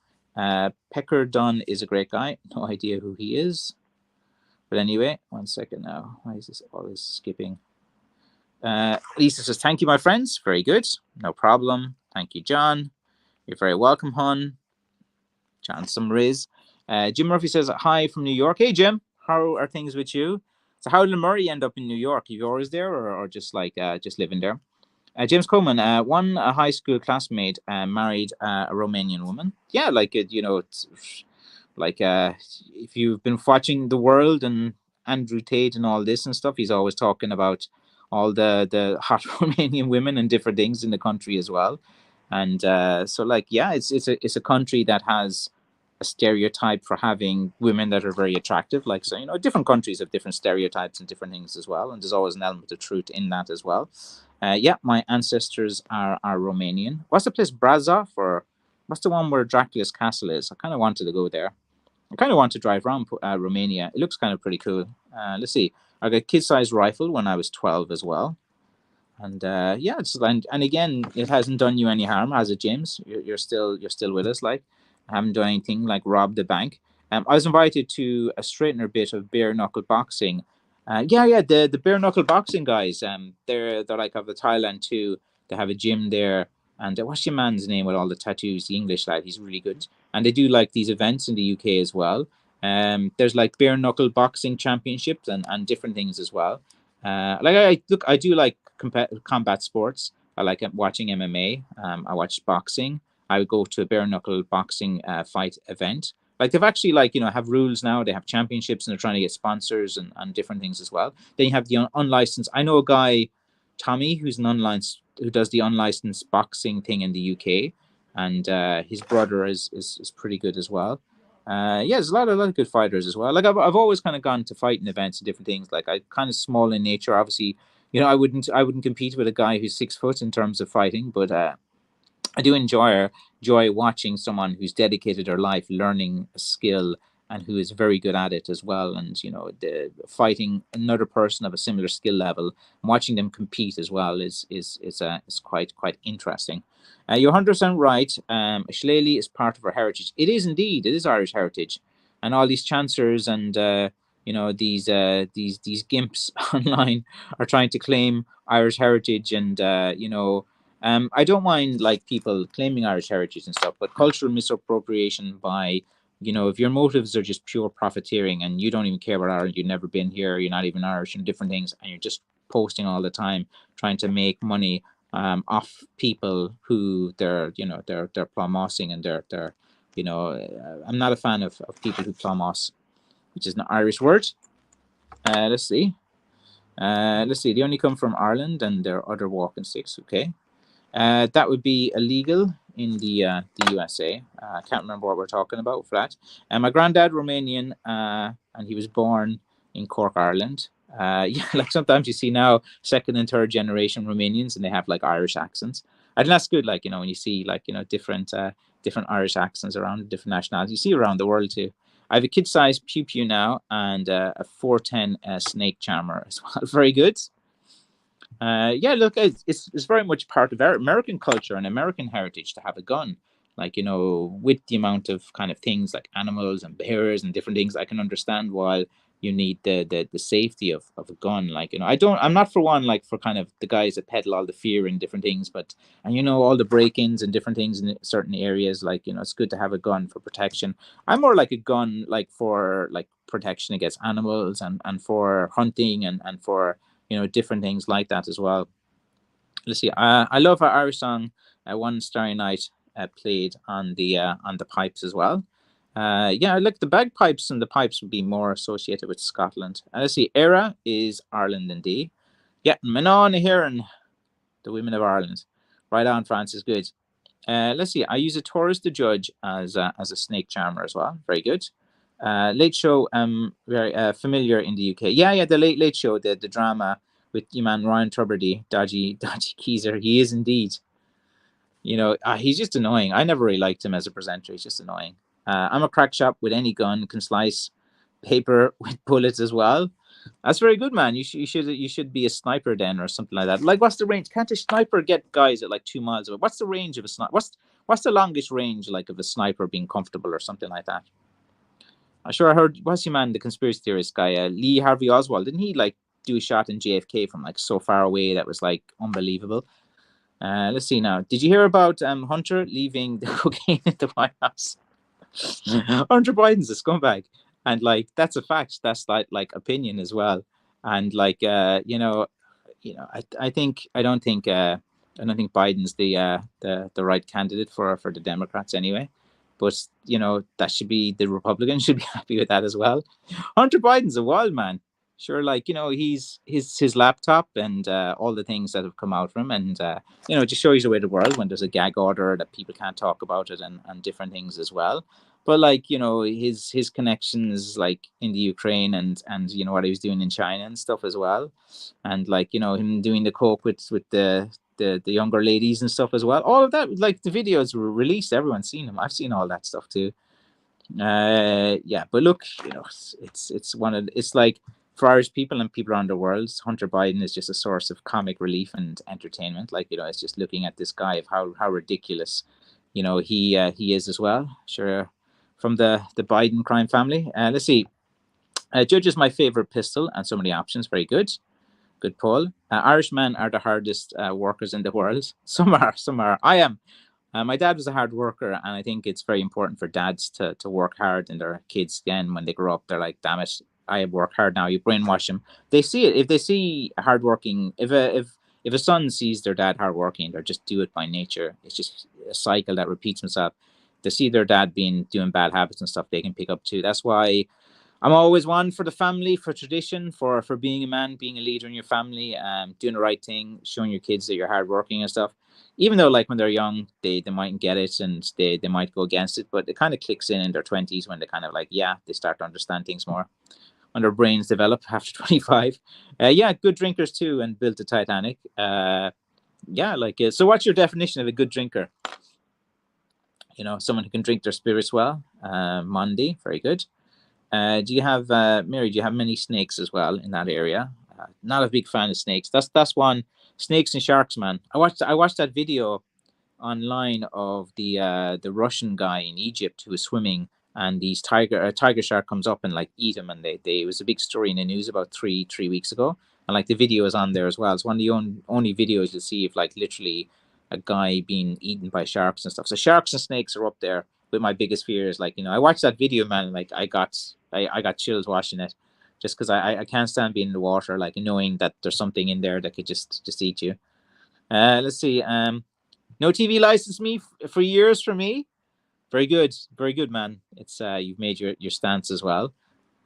Pecker Dunn is a great guy. No idea who he is. But anyway, 1 second now. Why is this always skipping? Lisa says, thank you, my friends. Very good. No problem. Thank you, John. You're very welcome, hon. John Sumriz. Jim Murphy says, hi from New York. Hey, Jim. How are things with you? So how did Murray end up in New York? Are you always there or just like just living there? James Coleman, one high school classmate married a Romanian woman. Yeah, like it's like if you've been watching The World and Andrew Tate and all this and stuff, he's always talking about all the hot Romanian women and different things in the country as well. And so like yeah, it's a country that has a stereotype for having women that are very attractive. Like so, different countries have different stereotypes and different things as well, and there's always an element of truth in that as well. Yeah, my ancestors are Romanian. What's the place, Brazov, or what's the one where Dracula's castle is? I kind of wanted to go there. I kind of want to drive around Romania. It looks kind of pretty cool. Let's see. I got a kid-sized rifle when I was 12 as well. And yeah, and again, it hasn't done you any harm, has it, James? You're still with us, like. I haven't done anything like rob the bank. I was invited to a straightener bit of bare knuckle boxing. Yeah, the bare knuckle boxing guys. They're like of the Thailand too. They have a gym there, and what's your man's name with all the tattoos? The English lad, he's really good. And they do like these events in the UK as well. There's like bare knuckle boxing championships and different things as well. I do like combat sports. I like watching MMA. I watch boxing. I would go to a bare knuckle boxing fight event. Like they've actually have rules now. They have championships and they're trying to get sponsors and different things as well. Then you have the unlicensed. I know a guy, Tommy, who does the unlicensed boxing thing in the UK, and his brother is pretty good as well. Yeah, there's a lot of good fighters as well. Like I've always kind of gone to fighting events and different things. Like I kind of small in nature. Obviously, I wouldn't compete with a guy who's 6 foot in terms of fighting, but I do enjoy watching someone who's dedicated their life learning a skill and who is very good at it as well. And fighting another person of a similar skill level, and watching them compete as well is quite interesting. You're 100% right. Shillelagh is part of our heritage. It is indeed. It is Irish heritage, and all these chancers and these gimps online are trying to claim Irish heritage and I don't mind like people claiming Irish heritage and stuff, but cultural misappropriation by, if your motives are just pure profiteering and you don't even care about Ireland, you've never been here, you're not even Irish, and different things, and you're just posting all the time, trying to make money off people who they're plummossing, and I'm not a fan of people who plummoss, which is an Irish word. Let's see. They only come from Ireland and they're other walking sticks. Okay. That would be illegal in the USA. I can't remember what we're talking about for that. And my granddad Romanian, and he was born in Cork, Ireland. Yeah, like sometimes you see now second and third generation Romanians, and they have like Irish accents. I think that's good. Like when you see like different Irish accents around different nationalities, you see around the world too. I have a kid-sized pew pew now and a 410 snake charmer as well. Very good. Yeah, look, it's very much part of our American culture and American heritage to have a gun. Like, with the amount of kind of things like animals and bears and different things, I can understand why you need the safety of a gun. Like, I'm not for one, like for kind of the guys that peddle all the fear and different things, but, and all the break-ins and different things in certain areas, like, it's good to have a gun for protection. I'm more like a gun, like for like protection against animals and for hunting and for, different things like that as well. Let's see. I love our Irish song, "One Starry Night," played on the pipes as well. Yeah, look, the bagpipes and the pipes would be more associated with Scotland. Let's see. Era is Ireland indeed. Yeah, Manon here and the women of Ireland. Right on, Francis. Good. Let's see. I use a Taurus the Judge as a snake charmer as well. Very good. Late Show, very familiar in the UK. Yeah, the Late Show, the drama with your man Ryan Tuberty, dodgy Keezer. He is indeed. He's just annoying. I never really liked him as a presenter. He's just annoying. I'm a crack shop with any gun, can slice paper with bullets as well. That's very good, man. You should be a sniper then, or something like that. Like, what's the range? Can't a sniper get guys at like 2 miles away? What's the range of a sniper? What's the longest range like of a sniper being comfortable or something like that? I'm sure I heard, what's your man, the conspiracy theorist guy, Lee Harvey Oswald? Didn't he like do a shot in JFK from like so far away that was like unbelievable? Let's see now. Did you hear about Hunter leaving the cocaine at the White House? Hunter Biden's a scumbag, and like that's a fact. That's like opinion as well. And like I don't think Biden's the right candidate for the Democrats anyway. But that should be, the Republicans should be happy with that as well. Hunter Biden's a wild man. Sure, like he's his laptop and all the things that have come out from him, and it just shows the way of the world when there's a gag order that people can't talk about it, and different things as well. But like his connections like in the Ukraine and what he was doing in China and stuff as well, and like him doing the coke with the younger ladies and stuff as well. All of that, like the videos were released, everyone's seen them. I've seen all that stuff too. Yeah, but look, it's like for Irish people and people around the world, Hunter Biden is just a source of comic relief and entertainment. Like it's just looking at this guy of how ridiculous he is as well. Sure, from the Biden crime family. Let's see. Judge is my favorite pistol, and so many options. Very good. Good poll. Irish men are the hardest workers in the world. Some are. I am. My dad was a hard worker, and I think it's very important for dads to work hard, and their kids, again, when they grow up, they're like, damn it, I work hard now. You brainwash them. They see it. If they see hardworking, if a son sees their dad hardworking, they'll just do it by nature. It's just a cycle that repeats itself. They see their dad doing bad habits and stuff, they can pick up too. That's why I'm always one for the family, for tradition, for being a man, being a leader in your family, doing the right thing, showing your kids that you're hardworking and stuff. Even though, like when they're young, they mightn't get it and they might go against it, but it kind of clicks in their 20s when they kind of like, yeah, they start to understand things more. When their brains develop after 25. Yeah, good drinkers too, and built the Titanic. Yeah, like so. What's your definition of a good drinker? Someone who can drink their spirits well. Monday, very good. Do you have Mary? Do you have many snakes as well in that area? Not a big fan of snakes. That's one. Snakes and sharks, man. I watched that video online of the Russian guy in Egypt who was swimming, and these tiger shark comes up and like eat him, and they it was a big story in the news about three weeks ago, and like the video is on there as well. It's one of the only videos you'll see of like literally a guy being eaten by sharks and stuff. So sharks and snakes are up there with my biggest fears. Like, I watched that video, man. Like, I got chills watching it, just because I can't stand being in the water, like knowing that there's something in there that could just eat you. Let's see. No TV license me for years for me. Very good, man. It's you've made your stance as well.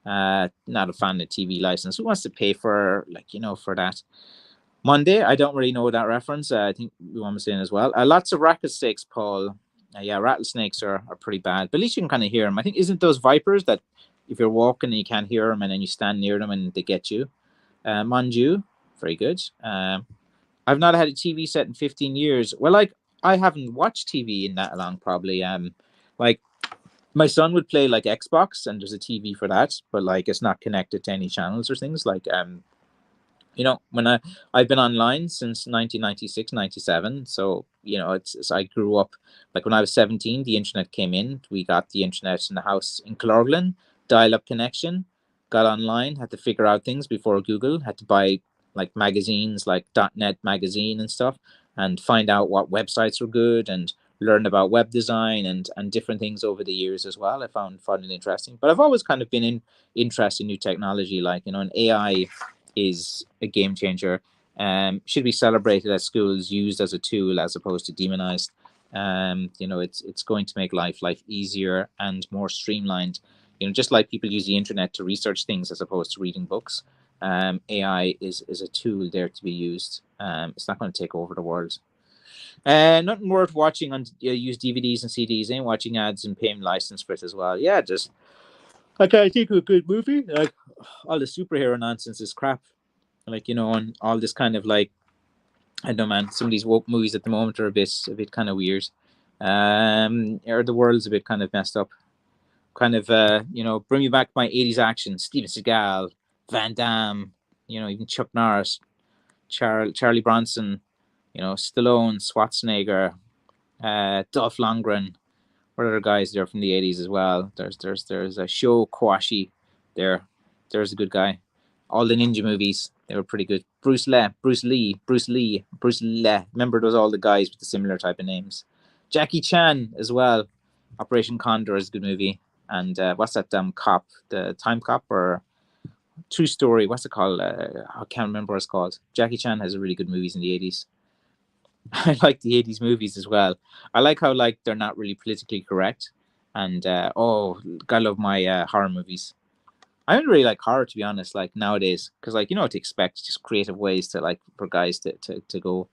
Not a fan of TV license. Who wants to pay for, like, for that? Monday, I don't really know that reference. I think we want to say as well. Lots of rattlesnakes, Paul. Yeah, rattlesnakes are pretty bad, but at least you can kind of hear them. I think, isn't those vipers that if you're walking and you can't hear them and then you stand near them and they get you? Manju, very good. I've not had a TV set in 15 years. Well, like, I haven't watched TV in that long, probably. Like, my son would play like Xbox, and there's a TV for that, but like it's not connected to any channels or things. Like, when I've been online since 1996, 97. So, it's I grew up, like, when I was 17, the internet came in. We got the internet in the house in Clorglen, dial-up connection, got online, had to figure out things before Google, had to buy like magazines like .NET magazine and stuff, and find out what websites were good, and learn about web design and different things over the years as well. I found it interesting, but I've always kind of been interested in new technology, like, and AI is a game changer. Should be celebrated at schools, used as a tool as opposed to demonized. It's going to make life easier and more streamlined. Just like people use the internet to research things as opposed to reading books. AI is a tool there to be used. It's not going to take over the world. Nothing worth watching on use DVDs and CDs. Ain't watching ads and paying license for it as well. Yeah, just I can't think of a good movie. Like, all the superhero nonsense is crap. Like, and all this kind of, like, I don't know, man. Some of these woke movies at the moment are a bit kind of weird. Or the world's a bit kind of messed up. Kind of, bring me back my 80s action. Steven Seagal, Van Damme, even Chuck Norris, Charlie Bronson, Stallone, Schwarzenegger, Dolph Lundgren. What other guys there from the 80s as well? There's a Show Kwashi there. There's a good guy. All the ninja movies, they were pretty good. Bruce Lee. Remember, those all the guys with the similar type of names. Jackie Chan as well. Operation Condor is a good movie. And what's that cop? The Time Cop or True Story? What's it called? I can't remember what it's called. Jackie Chan has really good movies in the 80s. I like the 80s movies as well. I like how, like, they're not really politically correct. And I love my horror movies. I don't really like horror, to be honest, like, nowadays, because, like, what to expect, just creative ways to, like, for guys to go.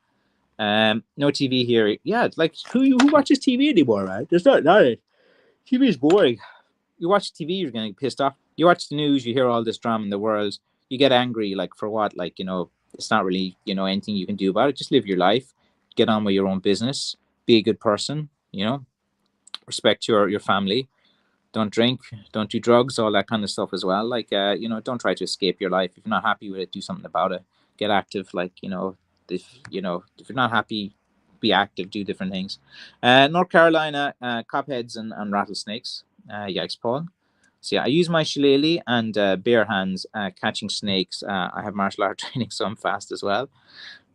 No TV here. Yeah, like, who watches TV anymore, right? There's not it. TV is boring. You watch TV, you're gonna get pissed off. You watch the news, you hear all this drama in the world, you get angry, like, for what? Like, it's not really, anything you can do about it. Just live your life, get on with your own business, be a good person, respect your family. Don't drink, don't do drugs, all that kind of stuff as well. Like, don't try to escape your life. If you're not happy with it, do something about it. Get active. Like, if you're not happy, be active, do different things. North Carolina, copheads and rattlesnakes. Yikes, Paul. So yeah, I use my shillelagh and bare hands catching snakes. I have martial art training, so I'm fast as well.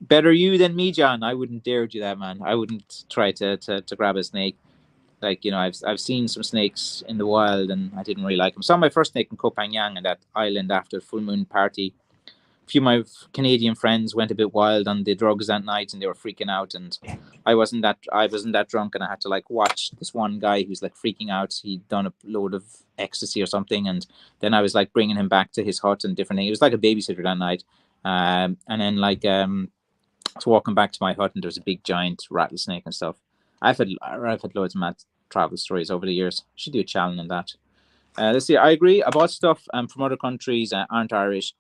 Better you than me, John. I wouldn't dare do that, man. I wouldn't try to grab a snake. Like, I've seen some snakes in the wild and I didn't really like them. Saw my first snake in Koh Phangan, in that island, after a full moon party. A few of my Canadian friends went a bit wild on the drugs that night and they were freaking out. And I wasn't that drunk, and I had to, like, watch this one guy who's, like, freaking out. He'd done a load of ecstasy or something, and then I was, like, bringing him back to his hut and different things. It was like a babysitter that night. And then, like, I was walking back to my hut and there was a big giant rattlesnake and stuff. I've had loads of mad travel stories over the years. Should do a challenge on that. Let's see. I agree about stuff from other countries aren't Irish.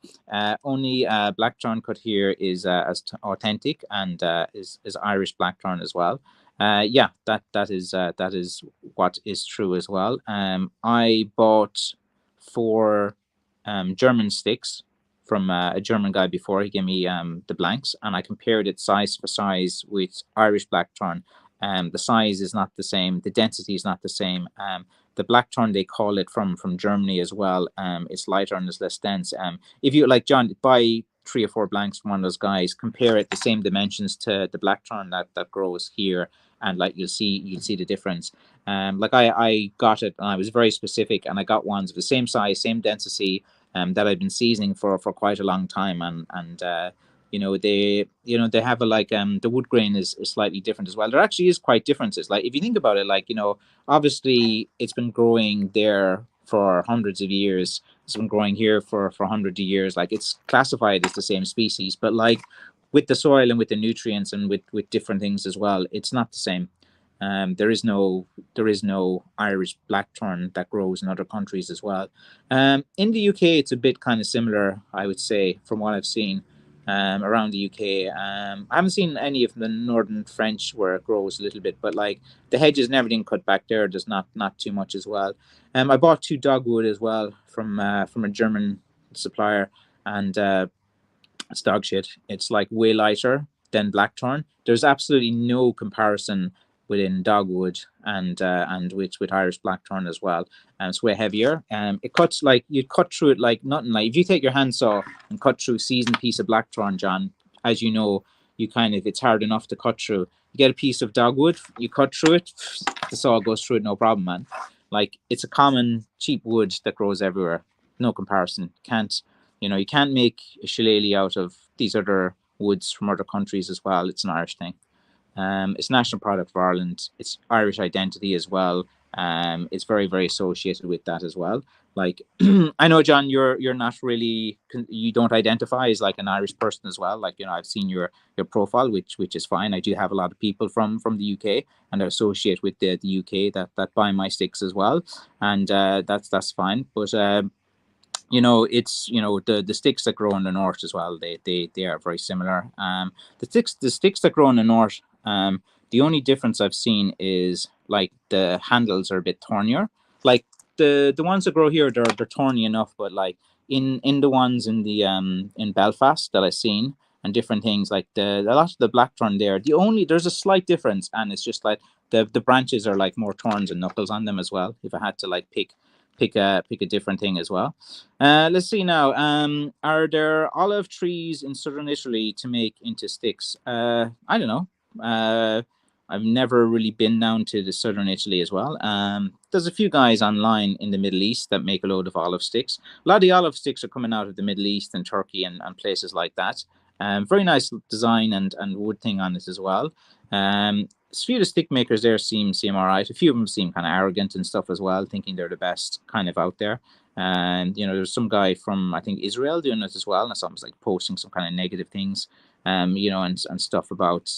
Only blackthorn cut here is as authentic and is Irish blackthorn as well. Yeah, that is what is true as well. I bought 4 German sticks from a German guy before. He gave me the blanks, and I compared it size for size with Irish blackthorn. The size is not the same. The density is not the same. The blackthorn, they call it from Germany as well. It's lighter and it's less dense. If you, like, John, buy 3 or 4 blanks from one of those guys, compare it the same dimensions to the blackthorn that grows here, and like you'll see the difference. Like I got it, and I was very specific, and I got ones of the same size, same density, that I've been seasoning for quite a long time, and they have a like the wood grain is slightly different as well. There actually is quite differences. Like if you think about it, like obviously it's been growing there for hundreds of years. It's been growing here for hundreds of years. Like it's classified as the same species, but like with the soil and with the nutrients and with different things as well, it's not the same. There is no Irish blackthorn that grows in other countries as well. In the UK, it's a bit kind of similar, I would say, from what I've seen around the UK. I haven't seen any of the northern French where it grows a little bit, but like the hedges and everything cut back there, there's not too much as well. I bought 2 dogwood as well from a German supplier, and it's dog shit. It's like way lighter than blackthorn. There's absolutely no comparison within dogwood and with Irish blackthorn as well. It's way heavier. It cuts like you'd cut through it like nothing. Like if you take your handsaw and cut through a seasoned piece of blackthorn, John, as you know, it's hard enough to cut through. You get a piece of dogwood, you cut through it, the saw goes through it, no problem, man. Like it's a common cheap wood that grows everywhere. No comparison. You can't make a shillelagh out of these other woods from other countries as well. It's an Irish thing. It's a national product of Ireland. It's Irish identity as well. It's very, very associated with that as well. Like I know, John, you're not really, you don't identify as like an Irish person as well. Like I've seen your profile, which is fine. I do have a lot of people from the UK and are associated with the UK that buy my sticks as well, and that's fine. But it's the sticks that grow in the north as well. They are very similar. The sticks that grow in the north. The only difference I've seen is like the handles are a bit thornier. Like the ones that grow here, they're thorny enough, but like in the ones in Belfast that I've seen and different things, like a lot of the blackthorn there, there's a slight difference, and it's just like the branches are like more thorns and knuckles on them as well. If I had to like pick a different thing as well. Let's see now. Are there olive trees in southern Italy to make into sticks? I don't know. I've never really been down to the southern Italy as well. There's a few guys online in the Middle East that make a load of olive sticks. A lot of the olive sticks are coming out of the Middle East and Turkey and places like that. Very nice design and wood thing on it as well. A few of the stick makers there seem all right. A few of them seem kind of arrogant and stuff as well, thinking they're the best kind of out there. And there's some guy from I think Israel doing it as well, and someone's like posting some kind of negative things, and stuff about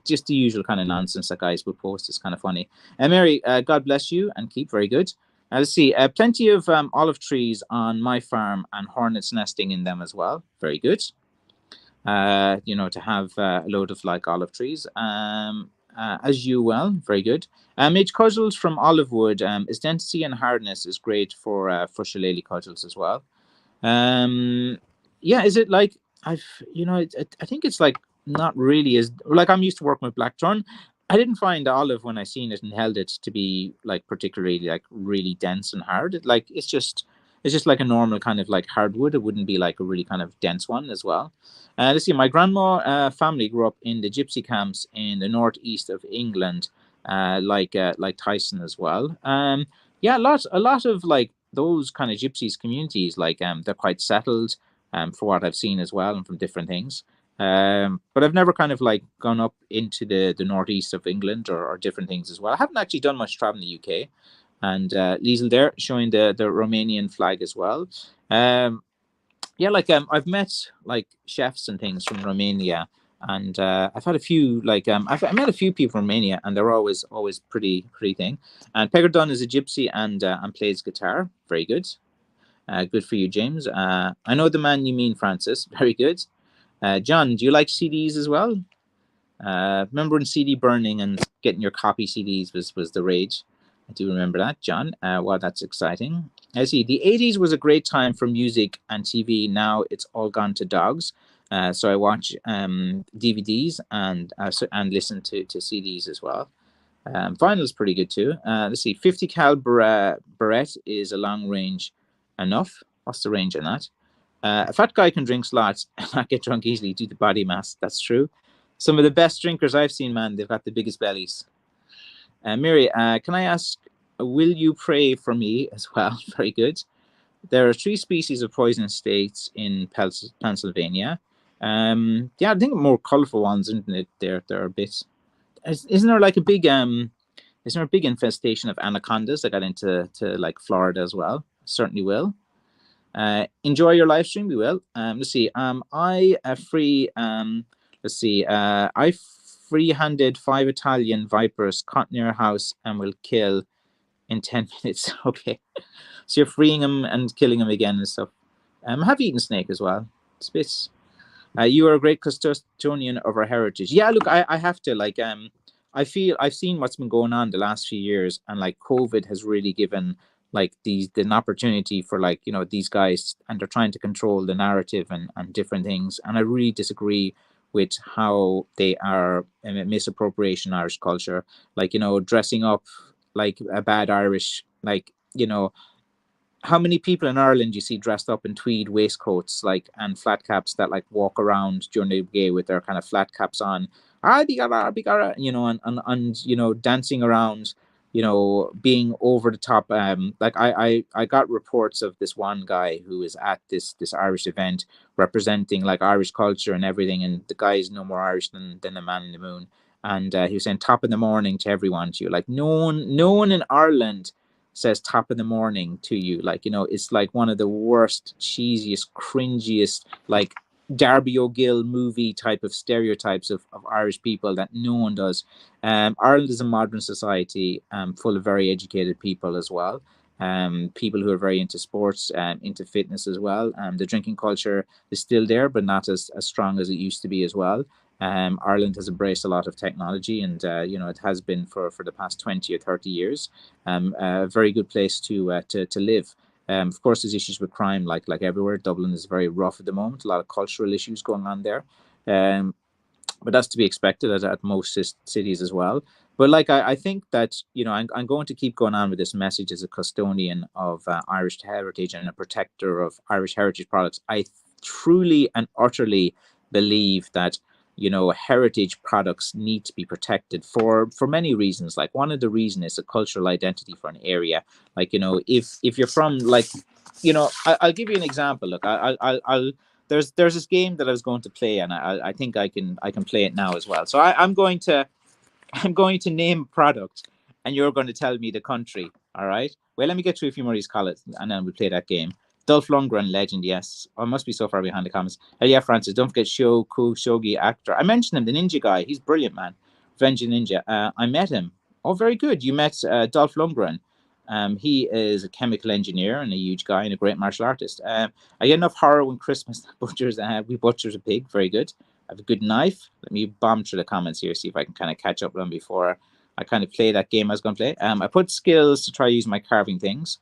just the usual kind of nonsense that guys would post. It's kind of funny. Mary, God bless you and keep very good. Let's see, plenty of olive trees on my farm and hornets nesting in them as well. Very good. To have a load of like olive trees. As you well, very good. Made cudgels from olive wood. Its density and hardness is great for shillelagh cudgels as well. Is it like I think it's like not really as like I'm used to working with blackthorn. I didn't find the olive when I seen it and held it to be like particularly like really dense and hard. It's just like a normal kind of like hardwood. It wouldn't be like a really kind of dense one as well. Let's see. My grandma family grew up in the gypsy camps in the northeast of England, like Tyson as well. A lot of like those kind of gypsies communities, like they're quite settled, for what I've seen as well, and from different things. But I've never kind of like gone up into the northeast of England or different things as well. I haven't actually done much travel in the UK. And Liesel there showing the Romanian flag as well. I've met like chefs and things from Romania, and I've had a few I met a few people from Romania, and they're always pretty thing. And Pegardon is a gypsy and plays guitar. Very good. Good for you, James. I know the man you mean, Francis. Very good. John, do you like CDs as well? Remember when CD burning and getting your copy CDs was the rage? I do remember that, John. Wow, that's exciting. I see. The 80s was a great time for music and TV. Now it's all gone to dogs. So I watch DVDs and listen to CDs as well. Vinyl's pretty good too. Let's see. 50 cal Barrett is a long range enough. What's the range on that? A fat guy can drink lots and not get drunk easily due to body mass. That's true. Some of the best drinkers I've seen, man, they've got the biggest bellies. Mary, can I ask, will you pray for me as well? Very good. There are 3 species of poisonous snakes in Pennsylvania. Yeah, I think more colorful ones, isn't it? There are a bit. Isn't there like a big Isn't there a big infestation of anacondas that got into like Florida as well? Certainly will. Enjoy your live stream. We will. Let's see. I free. Let's see. I free-handed 5 Italian vipers caught near a house and will kill in 10 minutes. Okay. So you're freeing them and killing them again and stuff. I have eaten snake as well. It's a bit. You are a great custodian of our heritage. Yeah, look, I have to like. I feel I've seen what's been going on the last few years, and like COVID has really given like an opportunity for like these guys, and they're trying to control the narrative and different things. And I really disagree with how they are misappropriation Irish culture, like dressing up like a bad Irish, like how many people in Ireland you see dressed up in tweed waistcoats like and flat caps that like walk around during the day with their kind of flat caps on, bigara, and dancing around, being over the top. Like I got reports of this one guy who is at this Irish event representing like Irish culture and everything, and the guy is no more Irish than a man in the moon. And he was saying top of the morning to everyone, to you, like no one in Ireland says top of the morning to you. Like, it's like one of the worst, cheesiest, cringiest, like Darby O'Gill movie type of stereotypes of Irish people that no one does. Ireland is a modern society full of very educated people as well. People who are very into sports, into fitness as well. The drinking culture is still there, but not as strong as it used to be as well. Ireland has embraced a lot of technology, and it has been for the past 20 or 30 years. A very good place to live. Of course, there's issues with crime, like everywhere. Dublin is very rough at the moment. A lot of cultural issues going on there, but that's to be expected at most cities as well. But like I think that I'm going to keep going on with this message as a custodian of Irish heritage and a protector of Irish heritage products. I truly and utterly believe that heritage products need to be protected for many reasons. Like one of the reasons is a cultural identity for an area. Like if you're from like I'll give you an example. Look, I'll there's this game that I was going to play, and I think I can play it now as well. So I'm going to name a product, and you're going to tell me the country. All right. Well, let me get through a few more of these colors, and then we'll play that game. Dolph Lundgren, legend, yes. I must be so far behind the comments. Yeah, Francis, don't forget Shogi, actor. I mentioned him, the ninja guy. He's brilliant, man. Revenge of the Ninja. I met him. Oh, very good. You met Dolph Lundgren. He is a chemical engineer and a huge guy and a great martial artist. I get enough horror when Christmas butchers. We butchers a pig. Very good. I have a good knife. Let me bomb through the comments here, see if I can kind of catch up with them before I kind of play that game I was going to play. I put skills to try using my carving things.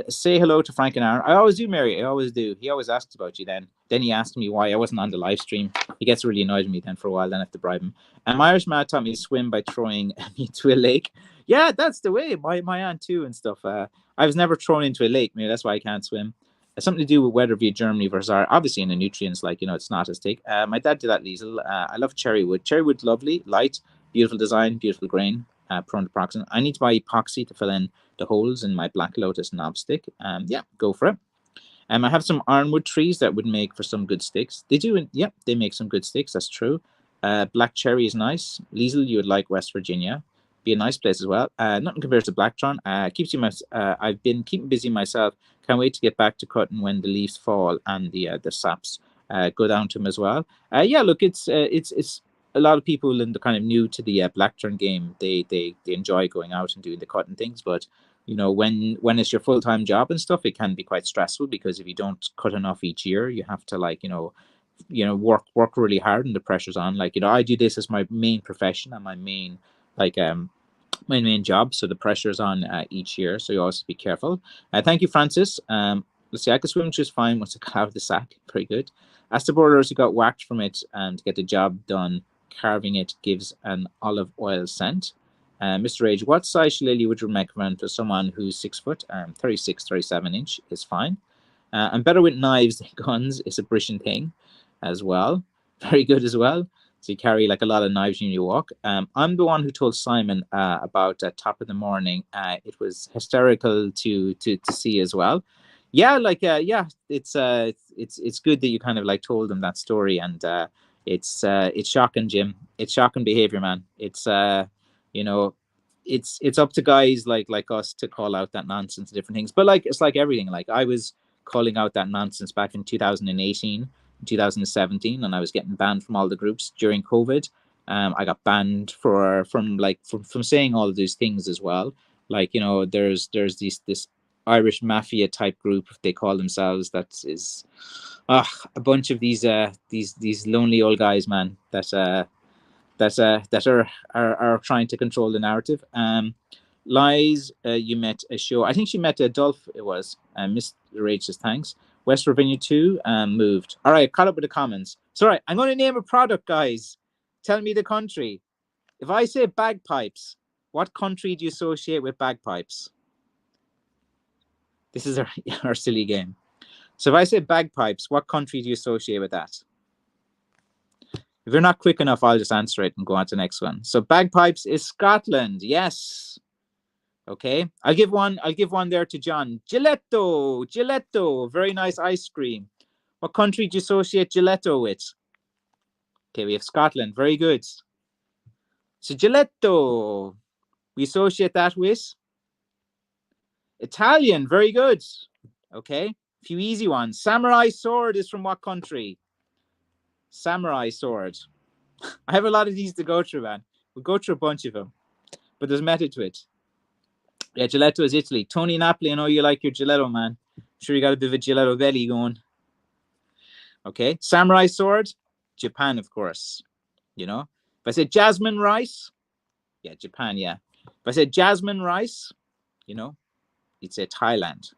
Say hello to Frank and Aaron. I always do, Mary. I always do. He always asks about you then. Then he asked me why I wasn't on the live stream. He gets really annoyed with me then for a while. Then I have to bribe him. And my Irish man taught me to swim by throwing me into a lake. Yeah, that's the way. My aunt too and stuff. I was never thrown into a lake. Maybe that's why I can't swim. It's something to do with whether via Germany versus Ireland. Obviously, in the nutrients, like, it's not as thick. My dad did that, Liesel. I love cherry wood. Cherry wood, lovely, light, beautiful design, beautiful grain, prone to proxen. I need to buy epoxy to fill in the holes in my Black Lotus knob stick. Yeah, go for it. I have some ironwood trees that would make for some good sticks. They do, yeah, they make some good sticks. That's true. Black cherry is nice. Liesel, you would like West Virginia. Be a nice place as well. Nothing compares to Blacktron. Keeps you. I've been keeping busy myself. Can't wait to get back to cutting when the leaves fall and the saps go down to them as well. Yeah, look, it's a lot of people in the kind of new to the Blacktron game. They enjoy going out and doing the cutting things, but when it's your full-time job and stuff, it can be quite stressful because if you don't cut enough each year, you have to work really hard and the pressure's on. Like, I do this as my main profession and my main my main job, so the pressure's on each year, so you always be careful. Thank you, Francis. Let's see, I could swim just fine once I got out of the sack. Very good. As the borders who got whacked from it and to get the job done, carving it gives an olive oil scent. Mr. Age, what size shillelagh would you recommend for someone who's 6 foot? 36, 37 inch is fine. I'm better with knives than guns. It's a Britain thing as well. Very good as well. So you carry like a lot of knives when you walk. I'm the one who told Simon about Top of the Morning. It was hysterical to see as well. Yeah, like yeah, it's good that you kind of like told him that story, and it's shocking, Jim. It's shocking behavior, man. It's you know, it's up to guys like us to call out that nonsense and different things. But like it's like everything. Like I was calling out that nonsense back in 2018, 2017, and I was getting banned from all the groups during COVID. I got banned from saying all of these things as well. Like there's this Irish mafia type group, they call themselves, that is a bunch of these lonely old guys, man, that are trying to control the narrative. Lies, you met a show. I think she met Adolph. It was Mr. Rage says thanks. West Virginia 2 moved. All right, caught up with the comments. So, all right, I'm going to name a product, guys. Tell me the country. If I say bagpipes, what country do you associate with bagpipes? This is our silly game. So if I say bagpipes, what country do you associate with that? If you're not quick enough, I'll just answer it and go on to the next one. So bagpipes is Scotland. Yes. Okay. I'll give one there to John. Gelato. Very nice ice cream. What country do you associate gelato with? Okay, we have Scotland. Very good. So gelato, we associate that with Italian. Very good. Okay. A few easy ones. Samurai sword is from what country? Samurai sword. I have a lot of these to go through, man. We'll go through a bunch of them, but there's method to it. Yeah, gelato is Italy. Tony Napoli, I know you like your gelato, man. I'm sure you got a bit of a gelato belly going. Okay. Samurai sword, Japan, of course. If I said jasmine rice, yeah, Japan, yeah. If I said jasmine rice, you'd say Thailand.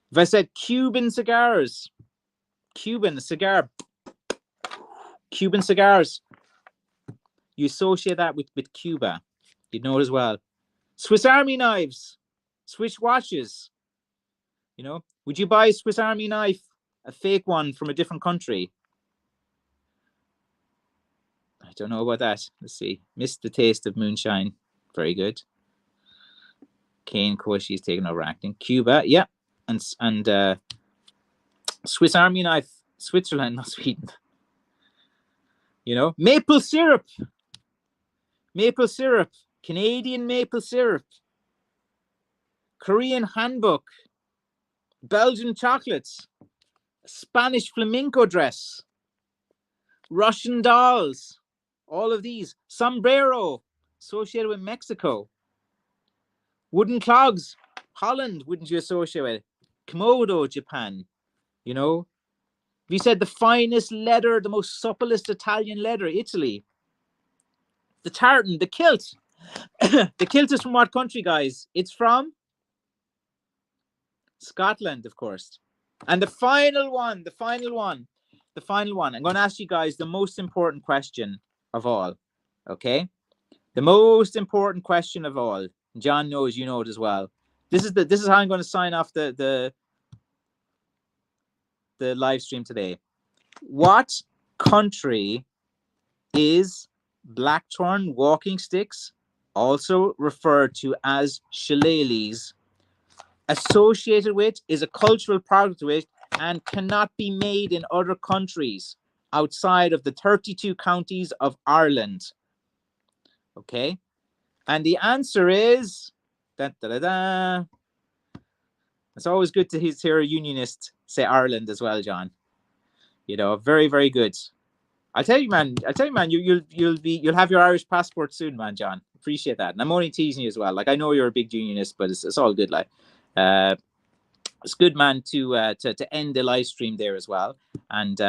If I said Cuban cigars, Cuban cigars, you associate that with Cuba. You'd know it as well. Swiss Army knives, Swiss watches. Would you buy a Swiss Army knife, a fake one from a different country? I don't know about that. Let's see. Missed the taste of moonshine. Very good. Kane Koshi is taking over acting. Cuba, yeah. And Swiss Army knife, Switzerland, not Sweden. Maple syrup, Canadian maple syrup, Korean handbook, Belgian chocolates, Spanish flamenco dress, Russian dolls, all of these. Sombrero, associated with Mexico. Wooden clogs, Holland, wouldn't you associate with? Komodo, Japan. We said the finest leather, the most supplest Italian leather, Italy. The tartan, the kilt. The kilt is from what country, guys? It's from Scotland, of course. And the final one. I'm going to ask you guys the most important question of all. Okay? The most important question of all. John knows, you know it as well. This is how I'm going to sign off the live stream today. What country is blackthorn walking sticks, also referred to as shillelaghs, associated with, is a cultural product with, and cannot be made in other countries outside of the 32 counties of Ireland? Okay? And the answer is... It's always good to hear a unionist say Ireland as well, John. Very, very good. I'll tell you, man. You'll have your Irish passport soon, man, John. Appreciate that. And I'm only teasing you as well. Like, I know you're a big unionist, but it's all good. Like, it's good, man, to end the live stream there as well. And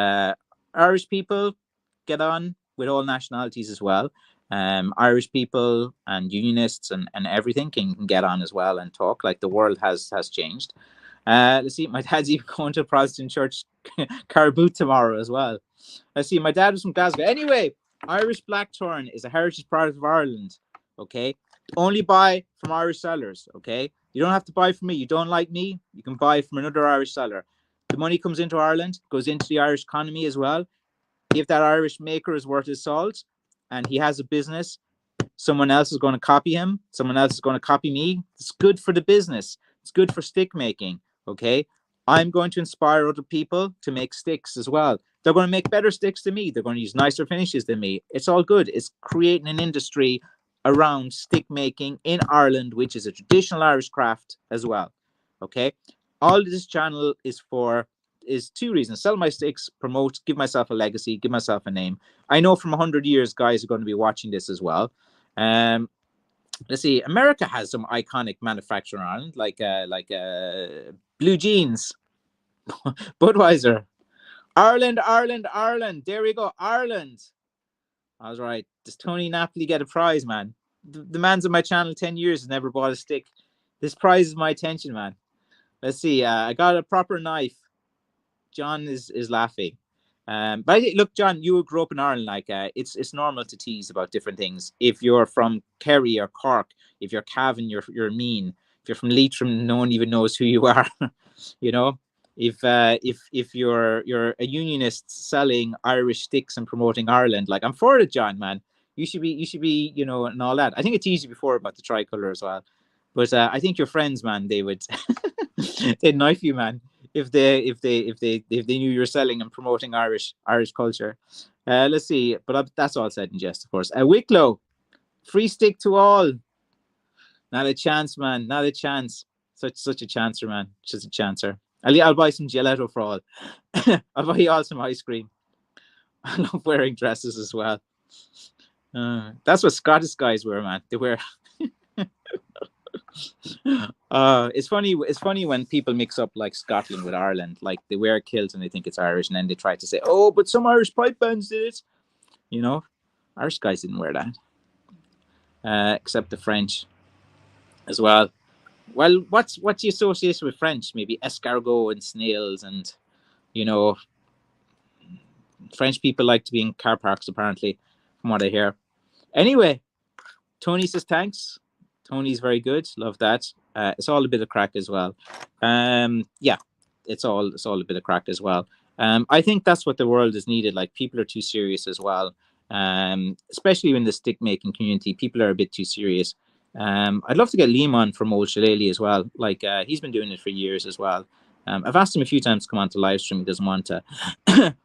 Irish people, get on with all nationalities as well. Irish people and unionists and everything can get on as well and talk. Like, the world has changed. Let's see, my dad's even going to a Protestant church car boot tomorrow as well. Let's see, my dad was from Glasgow. Anyway, Irish blackthorn is a heritage product of Ireland. Okay, only buy from Irish sellers. Okay, You don't have to buy from me. You don't like me, you can buy from another Irish seller. The money comes into Ireland, goes into the Irish economy as well. If that Irish maker is worth his salt and he has a business, someone else is going to copy him. Someone else is going to copy me. It's good for the business. It's good for stick making. Okay. I'm going to inspire other people to make sticks as well. They're going to make better sticks than me. They're going to use nicer finishes than me. It's all good. It's creating an industry around stick making in Ireland, which is a traditional Irish craft as well. Okay. All this channel is two reasons: sell my sticks, promote, give myself a legacy, give myself a name. I know from 100 years, guys are going to be watching this as well. Let's see. America has some iconic manufacturer in Ireland, like Blue Jeans, Budweiser. Ireland, Ireland, Ireland. There we go, Ireland. I was right. Does Tony Napoli get a prize, man? The man's on my channel 10 years and never bought a stick. This prize is my attention, man. Let's see. I got a proper knife. John is laughing. But look, John, you grew up in Ireland. Like, it's normal to tease about different things. If you're from Kerry or Cork, if you're Cavan, you're mean. If you're from Leitrim, no one even knows who you are. You know, if you're a unionist selling Irish sticks and promoting Ireland, like, I'm for it, John, man. You should be, you know, and all that. I think I teased you before about the tricolour as well. But I think your friends, man, they would they'd knife you, man, if they knew you were selling and promoting Irish culture. Let's see, but that's all said in jest, of course. Wicklow, free stick to all. Not a chance, man. Not a chance. Such a chancer, man. Just a chancer. I'll buy some gelato for all. I'll buy you all some ice cream. I love wearing dresses as well. That's what Scottish guys wear, man. They wear. It's funny when people mix up like Scotland with Ireland. Like, they wear kilts and they think it's Irish, and then they try to say, oh, but some Irish pipe bands did it. You know, Irish guys didn't wear that, except the French as well. Well, what's the association with French? Maybe escargot and snails, and, you know, French people like to be in car parks, apparently, from what I hear. Anyway, Tony says thanks. Tony's very good. Love that. It's all a bit of crack as well. Yeah, it's all a bit of crack as well. I think that's what the world is needed. Like, people are too serious as well. Especially in the stick making community, people are a bit too serious. I'd love to get Liam on from Old Shillelagh as well. Like, he's been doing it for years as well. I've asked him a few times to come on to live stream. He doesn't want to.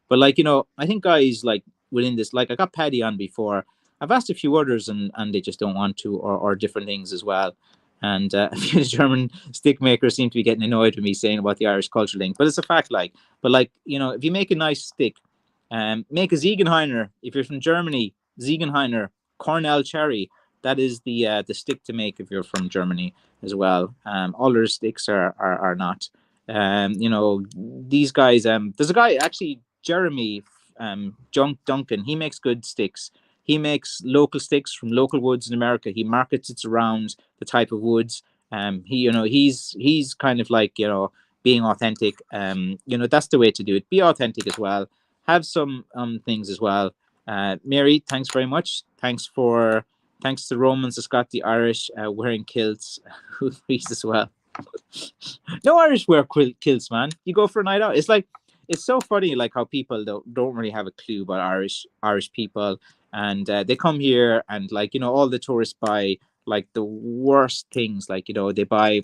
But, like, you know, I think guys like within this, like, I got Paddy on before. I've asked a few others and they just don't want to, or different things as well. And a few German stick makers seem to be getting annoyed with me saying about the Irish culture link, but it's a fact. Like, but like, you know, if you make a nice stick, make a Ziegenhainer. If you're from Germany, Ziegenhainer, Cornell cherry. That is the stick to make if you're from Germany as well. All their sticks are not. You know, these guys. There's a guy actually, Jeremy, Duncan. He makes good sticks. He makes local sticks from local woods in America. He markets it around the type of woods. He's kind of like, you know, being authentic. You know, that's the way to do it. Be authentic as well. Have some things as well. Mary, thanks very much. Thanks to Romans that's got the Irish wearing kilts. Who agrees as well? No Irish wear kilts, man. You go for a night out. It's like, it's so funny, like how people don't really have a clue about Irish people. And they come here and, like, you know, all the tourists buy like the worst things. Like, you know, they buy,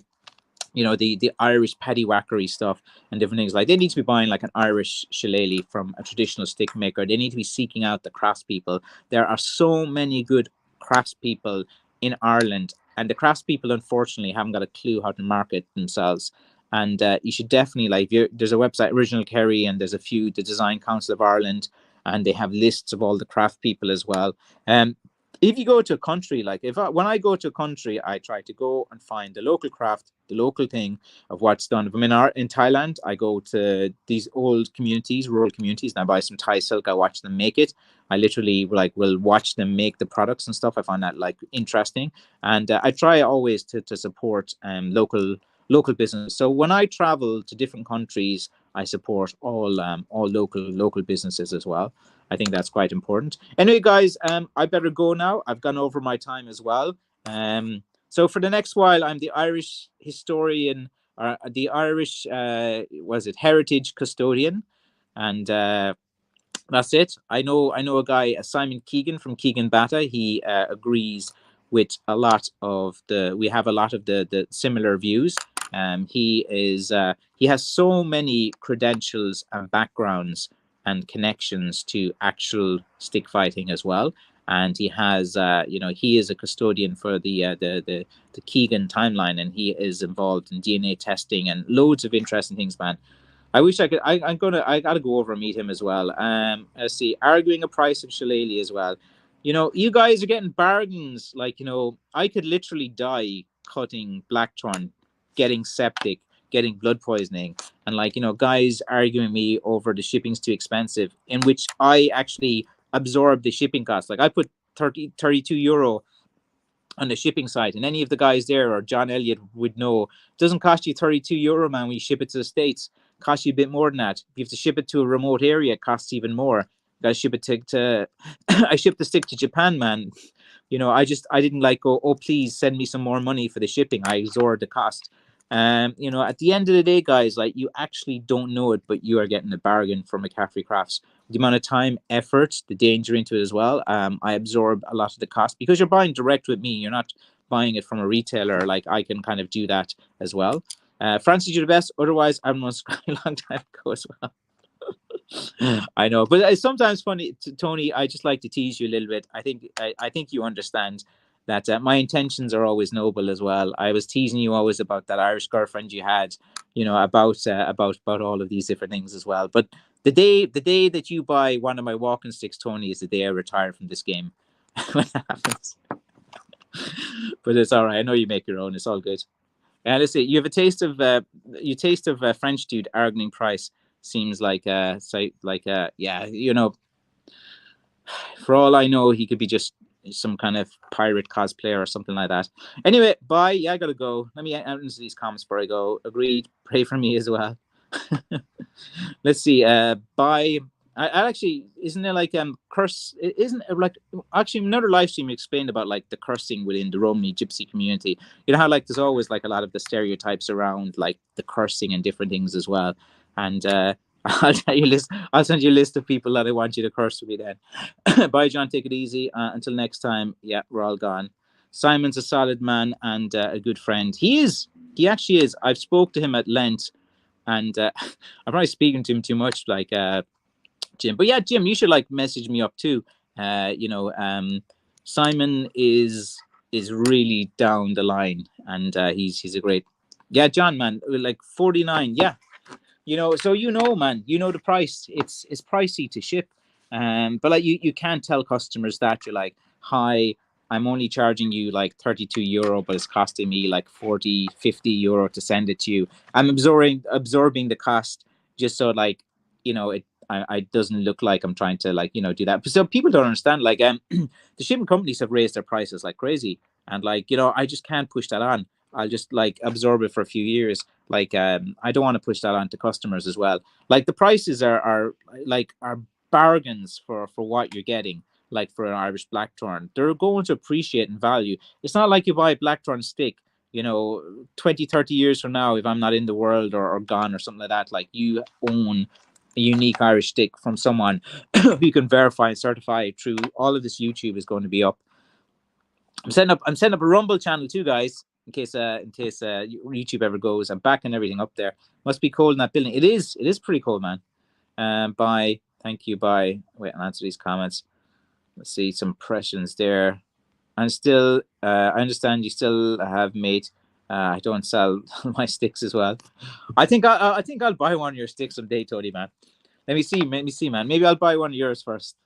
you know, the Irish paddywhackery stuff and different things. Like, they need to be buying like an Irish shillelagh from a traditional stick maker. They need to be seeking out the craftspeople. There are so many good craftspeople in Ireland, and the craftspeople unfortunately haven't got a clue how to market themselves. And you should definitely, like, there's a website, Original Kerry, and there's a few, the Design Council of Ireland, and they have lists of all the craft people as well. If you go to a country, like, when I go to a country, I try to go and find the local craft, the local thing of what's done. If I'm in Thailand, I go to these old communities, rural communities, and I buy some Thai silk. I watch them make it. I literally, like, will watch them make the products and stuff. I find that, like, interesting, and I try always to support local business. So when I travel to different countries, I support all local businesses as well. I think that's quite important. Anyway, guys, I better go now. I've gone over my time as well. So for the next while, I'm the Irish historian, or the Irish was it heritage custodian, and that's it. I know a guy, Simon Keegan from Keegan Bata. He agrees with a lot of the. We have a lot of the similar views. He has so many credentials and backgrounds and connections to actual stick fighting as well. And he has, he is a custodian for the Keegan timeline, and he is involved in DNA testing and loads of interesting things, man. I wish I could. I gotta go over and meet him as well. Let's see, arguing a price of shillelagh as well. You guys are getting bargains. Like, I could literally die cutting blackthorn, getting septic, getting blood poisoning, and like, guys arguing me over the shipping's too expensive, in which I actually absorb the shipping costs. Like, I put 32 euro on the shipping site, and any of the guys there or John Elliott would know, it doesn't cost you 32 euro, man, when you ship it to the States. It costs you a bit more than that. If you have to ship it to a remote area, it costs even more. You gotta ship it to I shipped the stick to Japan, man. I didn't like go, oh, please send me some more money for the shipping. I absorbed the cost. At the end of the day, guys, like, you actually don't know it, but you are getting a bargain for McCaffrey Crafts. The amount of time, effort, the danger into it as well. I absorb a lot of the cost because you're buying direct with me. You're not buying it from a retailer. Like, I can kind of do that as well. Francis, you're the best. Otherwise, I'm on a long time ago as well. I know, but it's sometimes funny, Tony. I just like to tease you a little bit. I think you understand that my intentions are always noble as well. I was teasing you always about that Irish girlfriend you had, about all of these different things as well. But the day that you buy one of my walking sticks, Tony, is the day I retire from this game. When that happens. But it's all right. I know you make your own. It's all good. And let's see. You have a taste of French dude arguing price. Seems like yeah, for all I know, he could be just some kind of pirate cosplayer or something like that. Anyway, bye. Yeah, I gotta go. Let me answer these comments before I go. Agreed. Pray for me as well. Let's see. Bye. I actually, isn't there like curse? Isn't it like, actually, another live stream explained about like the cursing within the Romani Gypsy community? You know how like there's always like a lot of the stereotypes around like the cursing and different things as well. And I'll send you a list of people that I want you to curse with me then. Bye, John. Take it easy. Until next time. Yeah, we're all gone. Simon's a solid man and a good friend. He is. He actually is. I've spoke to him at length, and I'm probably speaking to him too much, like Jim. But yeah, Jim, you should like message me up too. Simon is really down the line, and he's a great. Yeah, John, man, like 49. Yeah, so man, the price. It's pricey to ship, but like you can't tell customers that. You're like, hi, I'm only charging you like 32 euro, but it's costing me like 40-50 euro to send it to you. I'm absorbing the cost just so like, I doesn't look like I'm trying to like, do that. But so people don't understand, like, the shipping companies have raised their prices like crazy, and like, I just can't push that on. I'll just like absorb it for a few years. Like, I don't want to push that on to customers as well. Like, the prices are bargains for what you're getting. Like, for an Irish blackthorn, they're going to appreciate in value. It's not like you buy a blackthorn stick, 20-30 years from now, if I'm not in the world or gone or something like that, like, you own a unique Irish stick from someone who can verify and certify it through all of this. YouTube is going to be up. I'm setting up a Rumble channel too, guys, in case YouTube ever goes. I'm backing everything up there. Must be cold in that building. It is pretty cold, man. Bye. Thank you. Bye. Wait, I'll answer these comments. Let's see some impressions there. And still, I understand you still have mate. I don't sell my sticks as well. I think I'll buy one of your sticks someday, Tony, man. Let me see, man. Maybe I'll buy one of yours first.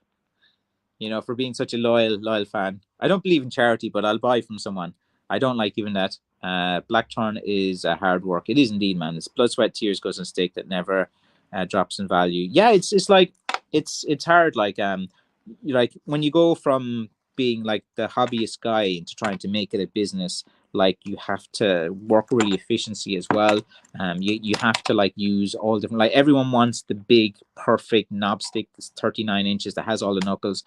For being such a loyal fan. I don't believe in charity, but I'll buy from someone. I don't like even that. Blackthorn is hard work. It is indeed, man. It's blood, sweat, tears goes on stick that never drops in value. Yeah, it's like it's hard. Like when you go from being like the hobbyist guy into trying to make it a business, like, you have to work really efficiency as well. You have to like use all different, like, everyone wants the big perfect knob stick that's 39 inches that has all the knuckles.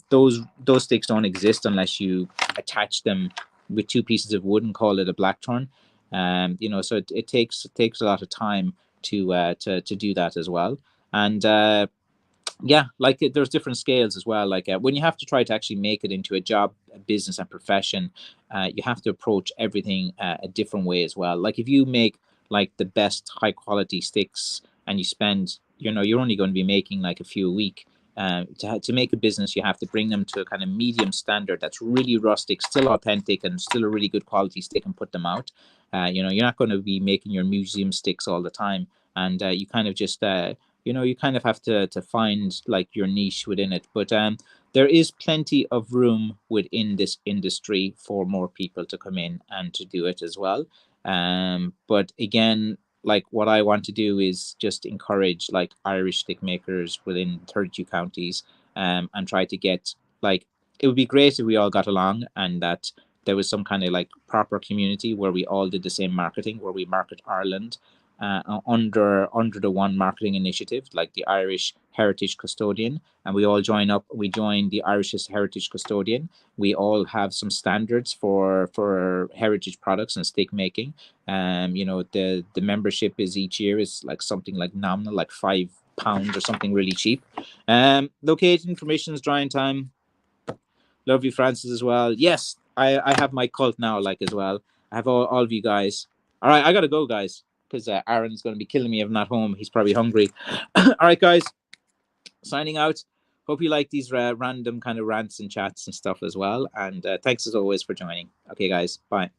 Those sticks don't exist unless you attach them with two pieces of wood and call it a blackthorn. You know, so it takes a lot of time to do that as well. And yeah, like there's different scales as well. Like when you have to try to actually make it into a job, a business, and profession, you have to approach everything a different way as well. Like if you make like the best high quality sticks and you spend, you know, you're only going to be making like a few a week. To make a business, you have to bring them to a kind of medium standard that's really rustic, still authentic, and still a really good quality stick, and put them out. You know, you're not going to be making your museum sticks all the time, and you kind of just you know, you kind of have to find like your niche within it. But there is plenty of room within this industry for more people to come in and to do it as well. But again, like what I want to do is just encourage like Irish stick makers within 32 counties, and try to get like, it would be great if we all got along and that there was some kind of like proper community where we all did the same marketing, where we market Ireland under the one marketing initiative, like the Irish Heritage Custodian, and we all join up. We join the Irish Heritage Custodian. We all have some standards for heritage products and stick making. You know, the membership is each year is like something like nominal, like £5 or something really cheap. Location information is drawing time. Love you, Francis, as well. Yes, I have my cult now, like as well. I have all of you guys. All right, I gotta go, guys, because Aaron's going to be killing me if I'm not home. He's probably hungry. All right, guys, signing out. Hope you like these random kind of rants and chats and stuff as well. And thanks as always for joining. Okay, guys, bye.